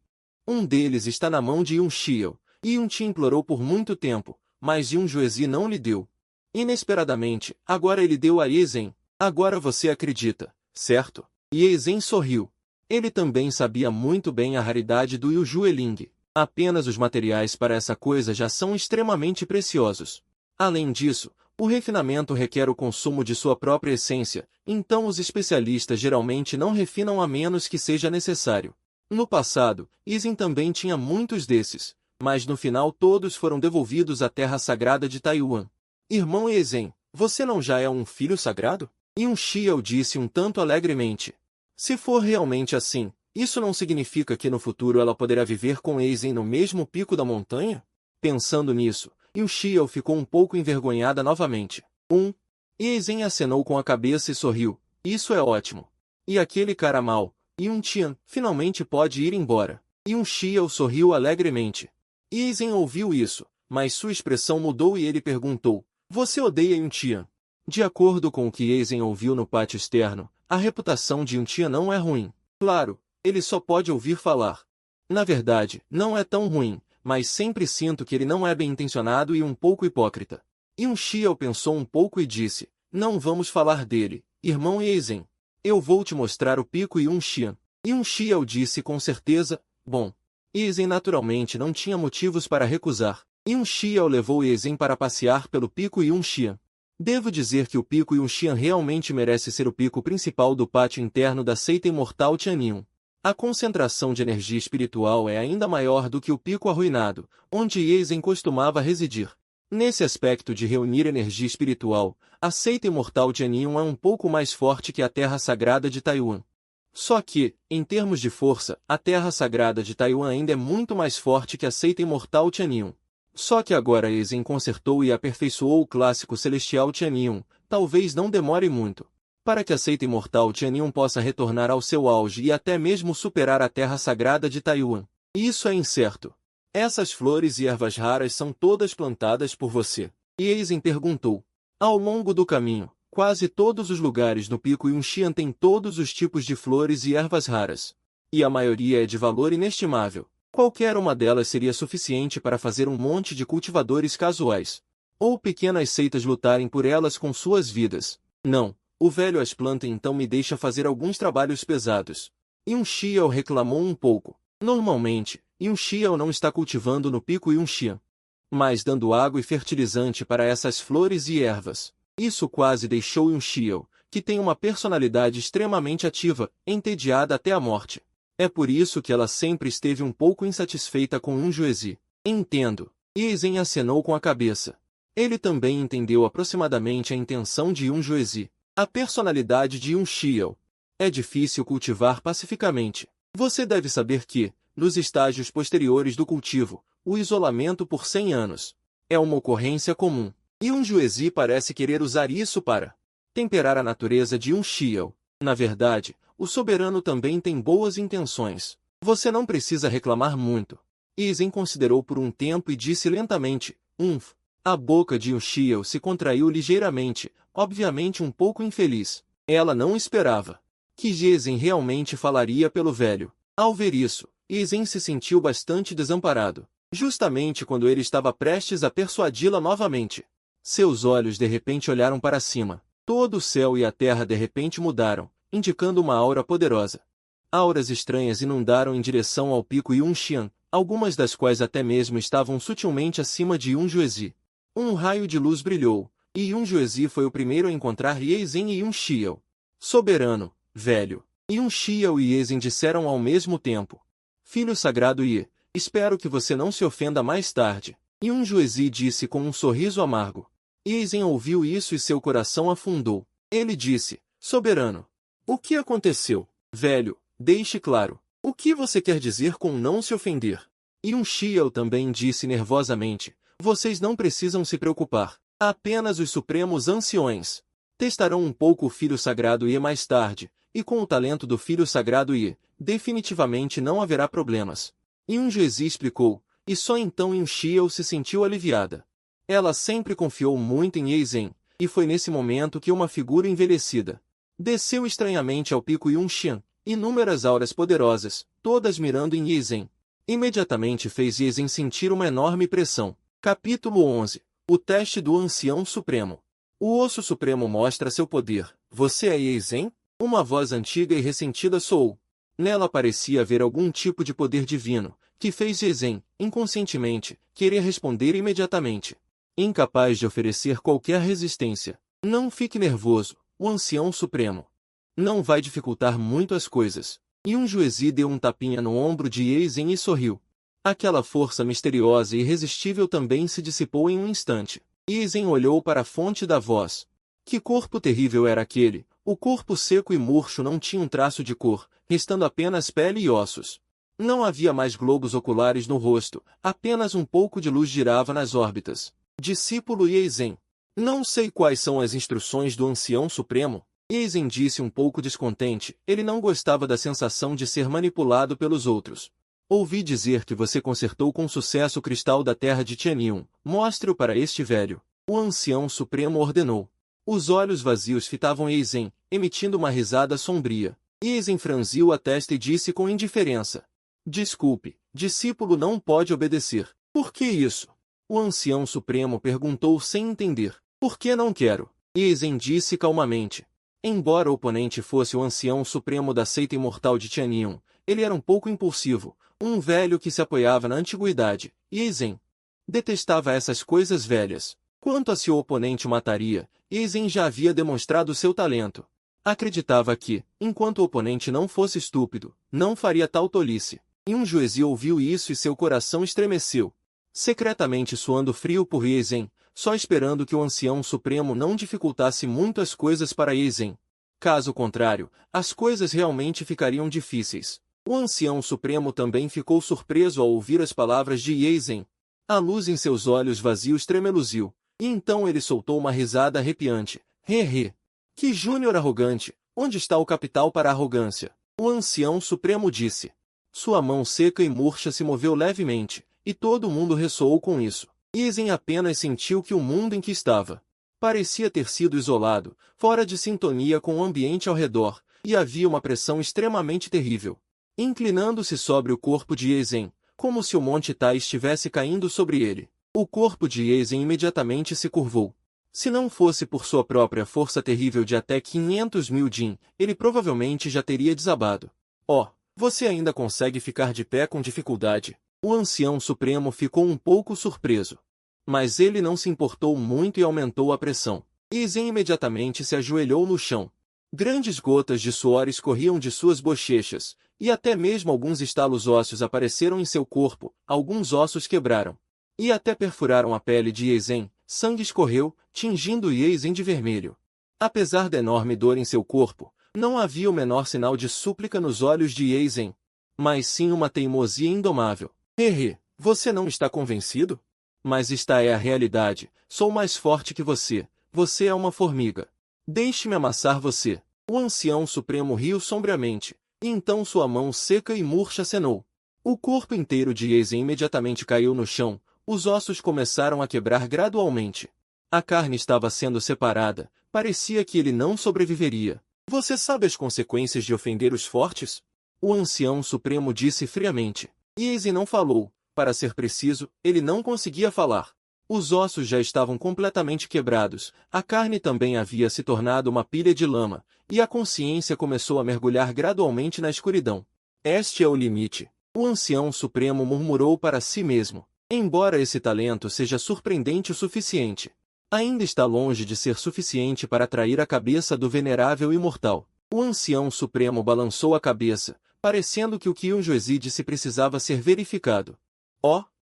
Um deles está na mão de Yun Xiao. Yun Ti implorou por muito tempo, mas Yun Juezi não lhe deu. Inesperadamente, agora ele deu a Eisen. Agora você acredita, certo? E Eisen sorriu. Ele também sabia muito bem a raridade do Yun Jueling. Apenas os materiais para essa coisa já são extremamente preciosos. Além disso, o refinamento requer o consumo de sua própria essência, então os especialistas geralmente não refinam a menos que seja necessário. No passado, Eisen também tinha muitos desses, mas no final todos foram devolvidos à terra sagrada de Taiwan. Irmão Eisen, você não já é um filho sagrado? Yun Xiao disse um tanto alegremente. Se for realmente assim, isso não significa que no futuro ela poderá viver com Eisen no mesmo pico da montanha? Pensando nisso, Yun Xiao ficou um pouco envergonhada novamente. Eisen acenou com a cabeça e sorriu. Isso é ótimo. E aquele cara mau, Yun Tian, finalmente pode ir embora. Yun Xiao sorriu alegremente. Eisen ouviu isso, mas sua expressão mudou e ele perguntou, você odeia Yun Tian? De acordo com o que Eisen ouviu no pátio externo, a reputação de Yun Tian não é ruim. Claro, ele só pode ouvir falar. Na verdade, não é tão ruim, mas sempre sinto que ele não é bem intencionado e um pouco hipócrita. Yun Xiao pensou um pouco e disse, não vamos falar dele, irmão Eisen. Eu vou te mostrar o pico Yun Xian. Yun Xiao disse com certeza, bom. Eisen naturalmente não tinha motivos para recusar. Yun Xiao levou Eisen para passear pelo pico Yun Xian. Devo dizer que o pico Yun Xian realmente merece ser o pico principal do pátio interno da seita imortal Tianyun. A concentração de energia espiritual é ainda maior do que o pico arruinado, onde Eisen costumava residir. Nesse aspecto de reunir energia espiritual, a seita imortal Tianyun é um pouco mais forte que a Terra Sagrada de Taiwan. Só que, em termos de força, a Terra Sagrada de Taiwan ainda é muito mais forte que a seita imortal Tianyun. Só que agora Eisen consertou e aperfeiçoou o clássico celestial Tianyun, talvez não demore muito, para que a seita imortal Tianyun possa retornar ao seu auge e até mesmo superar a Terra Sagrada de Taiwan. Isso é incerto. Essas flores e ervas raras são todas plantadas por você? E Eisen perguntou. Ao longo do caminho, quase todos os lugares no pico Yun Xian têm todos os tipos de flores e ervas raras. E a maioria é de valor inestimável. Qualquer uma delas seria suficiente para fazer um monte de cultivadores casuais ou pequenas seitas lutarem por elas com suas vidas. Não, o velho as planta então me deixa fazer alguns trabalhos pesados. Yun Xiao reclamou um pouco. Normalmente, Yun Xiao não está cultivando no pico Yun Xian, mas dando água e fertilizante para essas flores e ervas. Isso quase deixou Yun Xiao, que tem uma personalidade extremamente ativa, entediada até a morte. É por isso que ela sempre esteve um pouco insatisfeita com Yun Juezi. Entendo. Eisen acenou com a cabeça. Ele também entendeu aproximadamente a intenção de Yun Juezi. A personalidade de Yun Xiao. É difícil cultivar pacificamente. Você deve saber que, nos estágios posteriores do cultivo, o isolamento por 100 anos é uma ocorrência comum. Yun Juezi parece querer usar isso para temperar a natureza de Yun Xiao. Na verdade, o soberano também tem boas intenções. Você não precisa reclamar muito. Eisen considerou por um tempo e disse lentamente, A boca de Yun Xiao se contraiu ligeiramente, obviamente um pouco infeliz. Ela não esperava que Eisen realmente falaria pelo velho. Ao ver isso, Eisen se sentiu bastante desamparado. Justamente quando ele estava prestes a persuadi-la novamente. Seus olhos de repente olharam para cima. Todo o céu e a terra de repente mudaram, indicando uma aura poderosa. Auras estranhas inundaram em direção ao pico Yun Xian, algumas das quais até mesmo estavam sutilmente acima de Yun Juezi. Um raio de luz brilhou, e Yun Juezi foi o primeiro a encontrar Eisen e Yun Xiao. Soberano, velho. Yun Xiao e Eisen disseram ao mesmo tempo. Filho sagrado Yi, espero que você não se ofenda mais tarde. Yun Juezi disse com um sorriso amargo. Eisen ouviu isso e seu coração afundou. Ele disse, soberano. O que aconteceu? Velho, deixe claro. O que você quer dizer com não se ofender? Yun-Xiao também disse nervosamente. Vocês não precisam se preocupar. Apenas os supremos anciões testarão um pouco o Filho Sagrado e mais tarde, e com o talento do Filho Sagrado definitivamente não haverá problemas. Yun-Juezi explicou, e só então Yun-Xiao se sentiu aliviada. Ela sempre confiou muito em Ye Zhen, e foi nesse momento que uma figura envelhecida desceu estranhamente ao pico Yunxian, inúmeras auras poderosas, todas mirando em Ye Zhen. Imediatamente fez Ye Zhen sentir uma enorme pressão. Capítulo 11. O teste do Ancião Supremo. O Osso Supremo mostra seu poder. Você é Ye Zhen? Uma voz antiga e ressentida soou. Nela parecia haver algum tipo de poder divino, que fez Ye Zhen, inconscientemente, querer responder imediatamente. Incapaz de oferecer qualquer resistência. Não fique nervoso, o Ancião Supremo não vai dificultar muito as coisas. Yun-Juezi deu um tapinha no ombro de Ye Zhen e sorriu. Aquela força misteriosa e irresistível também se dissipou em um instante. Ye Zhen olhou para a fonte da voz. Que corpo terrível era aquele! O corpo seco e murcho não tinha um traço de cor, restando apenas pele e ossos. Não havia mais globos oculares no rosto, apenas um pouco de luz girava nas órbitas. Discípulo Ye Zhen. Não sei quais são as instruções do Ancião Supremo. Ye Zhen disse um pouco descontente, ele não gostava da sensação de ser manipulado pelos outros. Ouvi dizer que você consertou com sucesso o cristal da terra de Tianyun. Mostre-o para este velho. O Ancião Supremo ordenou. Os olhos vazios fitavam Ye Zhen, emitindo uma risada sombria. Ye Zhen franziu a testa e disse com indiferença. Desculpe, discípulo não pode obedecer. Por que isso? O Ancião Supremo perguntou sem entender. Por que não quero? Ye Zhen disse calmamente. Embora o oponente fosse o Ancião Supremo da seita imortal de Tianyun, ele era um pouco impulsivo, um velho que se apoiava na antiguidade. Ye Zhen detestava essas coisas velhas. Quanto a se o oponente o mataria, Ye Zhen já havia demonstrado seu talento. Acreditava que, enquanto o oponente não fosse estúpido, não faria tal tolice. Yun-Juezi ouviu isso e seu coração estremeceu. Secretamente suando frio por Ye Zhen, só esperando que o Ancião Supremo não dificultasse muito as coisas para Ye Zhen. Caso contrário, as coisas realmente ficariam difíceis. O Ancião Supremo também ficou surpreso ao ouvir as palavras de Ye Zhen. A luz em seus olhos vazios tremeluziu, e então ele soltou uma risada arrepiante. He. Que júnior arrogante! Onde está o capital para a arrogância? O Ancião Supremo disse. Sua mão seca e murcha se moveu levemente, e todo mundo ressoou com isso. Ye Zhen apenas sentiu que o mundo em que estava parecia ter sido isolado, fora de sintonia com o ambiente ao redor, e havia uma pressão extremamente terrível. Inclinando-se sobre o corpo de Ye Zhen, como se o Monte Tai estivesse caindo sobre ele. O corpo de Ye Zhen imediatamente se curvou. Se não fosse por sua própria força terrível de até 500.000 Jin, ele provavelmente já teria desabado. Você ainda consegue ficar de pé com dificuldade. O Ancião Supremo ficou um pouco surpreso. Mas ele não se importou muito e aumentou a pressão. Ye Zhen imediatamente se ajoelhou no chão. Grandes gotas de suor escorriam de suas bochechas, e até mesmo alguns estalos ósseos apareceram em seu corpo, alguns ossos quebraram. E até perfuraram a pele de Ye Zhen, sangue escorreu, tingindo Ye Zhen de vermelho. Apesar da enorme dor em seu corpo, não havia o menor sinal de súplica nos olhos de Ye Zhen, mas sim uma teimosia indomável. Você não está convencido? Mas esta é a realidade, sou mais forte que você, você é uma formiga. Deixe-me amassar você. O Ancião Supremo riu sombriamente, e então sua mão seca e murcha acenou. O corpo inteiro de Ye Zhen imediatamente caiu no chão, os ossos começaram a quebrar gradualmente. A carne estava sendo separada, parecia que ele não sobreviveria. Você sabe as consequências de ofender os fortes? O Ancião Supremo disse friamente. Ye Zhen não falou, para ser preciso, ele não conseguia falar. Os ossos já estavam completamente quebrados, a carne também havia se tornado uma pilha de lama, e a consciência começou a mergulhar gradualmente na escuridão. Este é o limite. O Ancião Supremo murmurou para si mesmo. Embora esse talento seja surpreendente o suficiente, ainda está longe de ser suficiente para atrair a cabeça do venerável imortal. O Ancião Supremo balançou a cabeça, parecendo que o que Yun-Juezi disse precisava ser verificado.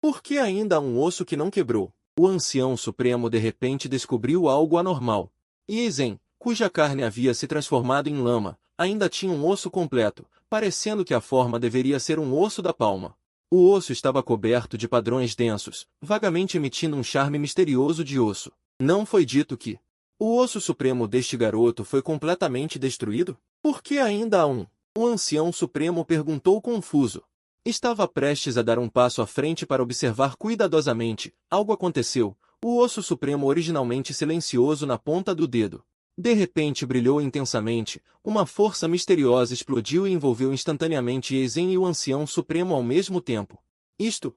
Por que ainda há um osso que não quebrou? O Ancião Supremo de repente descobriu algo anormal. Ye Zhen, cuja carne havia se transformado em lama, ainda tinha um osso completo, parecendo que a forma deveria ser um osso da palma. O osso estava coberto de padrões densos, vagamente emitindo um charme misterioso de osso. Não foi dito que o osso supremo deste garoto foi completamente destruído? Por que ainda há um? O ancião supremo perguntou confuso. Estava prestes a dar um passo à frente para observar cuidadosamente. Algo aconteceu. O osso supremo, originalmente silencioso na ponta do dedo, de repente brilhou intensamente. Uma força misteriosa explodiu e envolveu instantaneamente Eisen e o ancião supremo ao mesmo tempo. Isto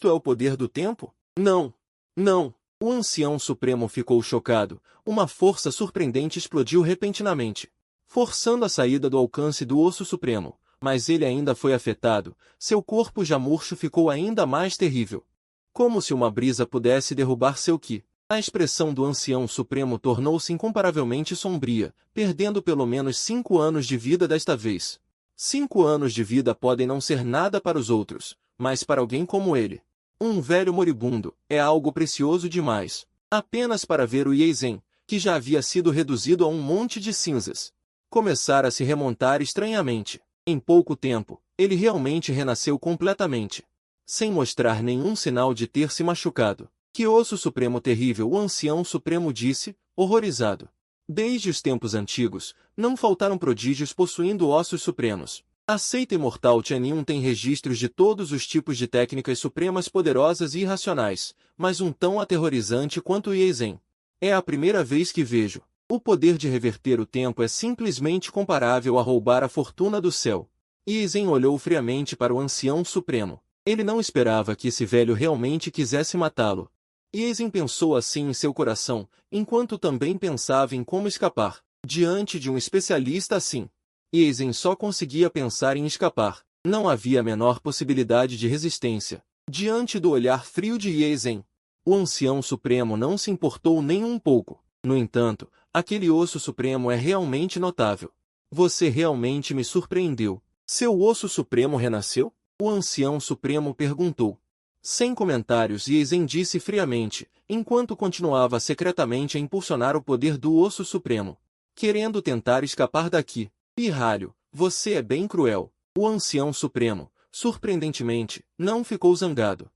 é o poder do tempo? Não! Não! O ancião supremo ficou chocado. Uma força surpreendente explodiu repentinamente, forçando a saída do alcance do osso supremo. Mas ele ainda foi afetado. Seu corpo já murcho ficou ainda mais terrível. Como se uma brisa pudesse derrubar seu ki. A expressão do ancião supremo tornou-se incomparavelmente sombria, perdendo pelo menos 5 anos de vida desta vez. 5 anos de vida podem não ser nada para os outros, mas para alguém como ele, um velho moribundo, é algo precioso demais. Apenas para ver o Eisen, que já havia sido reduzido a um monte de cinzas, começar a se remontar estranhamente. Em pouco tempo, ele realmente renasceu completamente, sem mostrar nenhum sinal de ter se machucado. Que osso supremo terrível, o ancião supremo disse, horrorizado. Desde os tempos antigos, não faltaram prodígios possuindo ossos supremos. A seita imortal Tianyin tem registros de todos os tipos de técnicas supremas poderosas e irracionais, mas um tão aterrorizante quanto o Eisen. É a primeira vez que vejo. O poder de reverter o tempo é simplesmente comparável a roubar a fortuna do céu. Eisen olhou friamente para o ancião supremo. Ele não esperava que esse velho realmente quisesse matá-lo. Eisen pensou assim em seu coração, enquanto também pensava em como escapar. Diante de um especialista assim, Eisen só conseguia pensar em escapar. Não havia a menor possibilidade de resistência. Diante do olhar frio de Eisen, o ancião supremo não se importou nem um pouco. No entanto, aquele osso supremo é realmente notável. Você realmente me surpreendeu. Seu osso supremo renasceu? O ancião supremo perguntou. Sem comentários, Eisen disse friamente, enquanto continuava secretamente a impulsionar o poder do osso supremo, querendo tentar escapar daqui. Pirralho, você é bem cruel. O ancião supremo, surpreendentemente, não ficou zangado.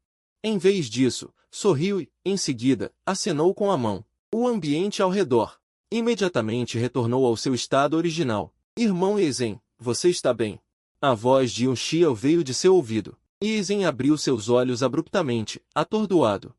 Em vez disso, sorriu e, em seguida, acenou com a mão. O ambiente ao redor imediatamente retornou ao seu estado original. Irmão Eisen, você está bem? A voz de Yunxiao veio de seu ouvido. Eisen abriu seus olhos abruptamente, atordoado.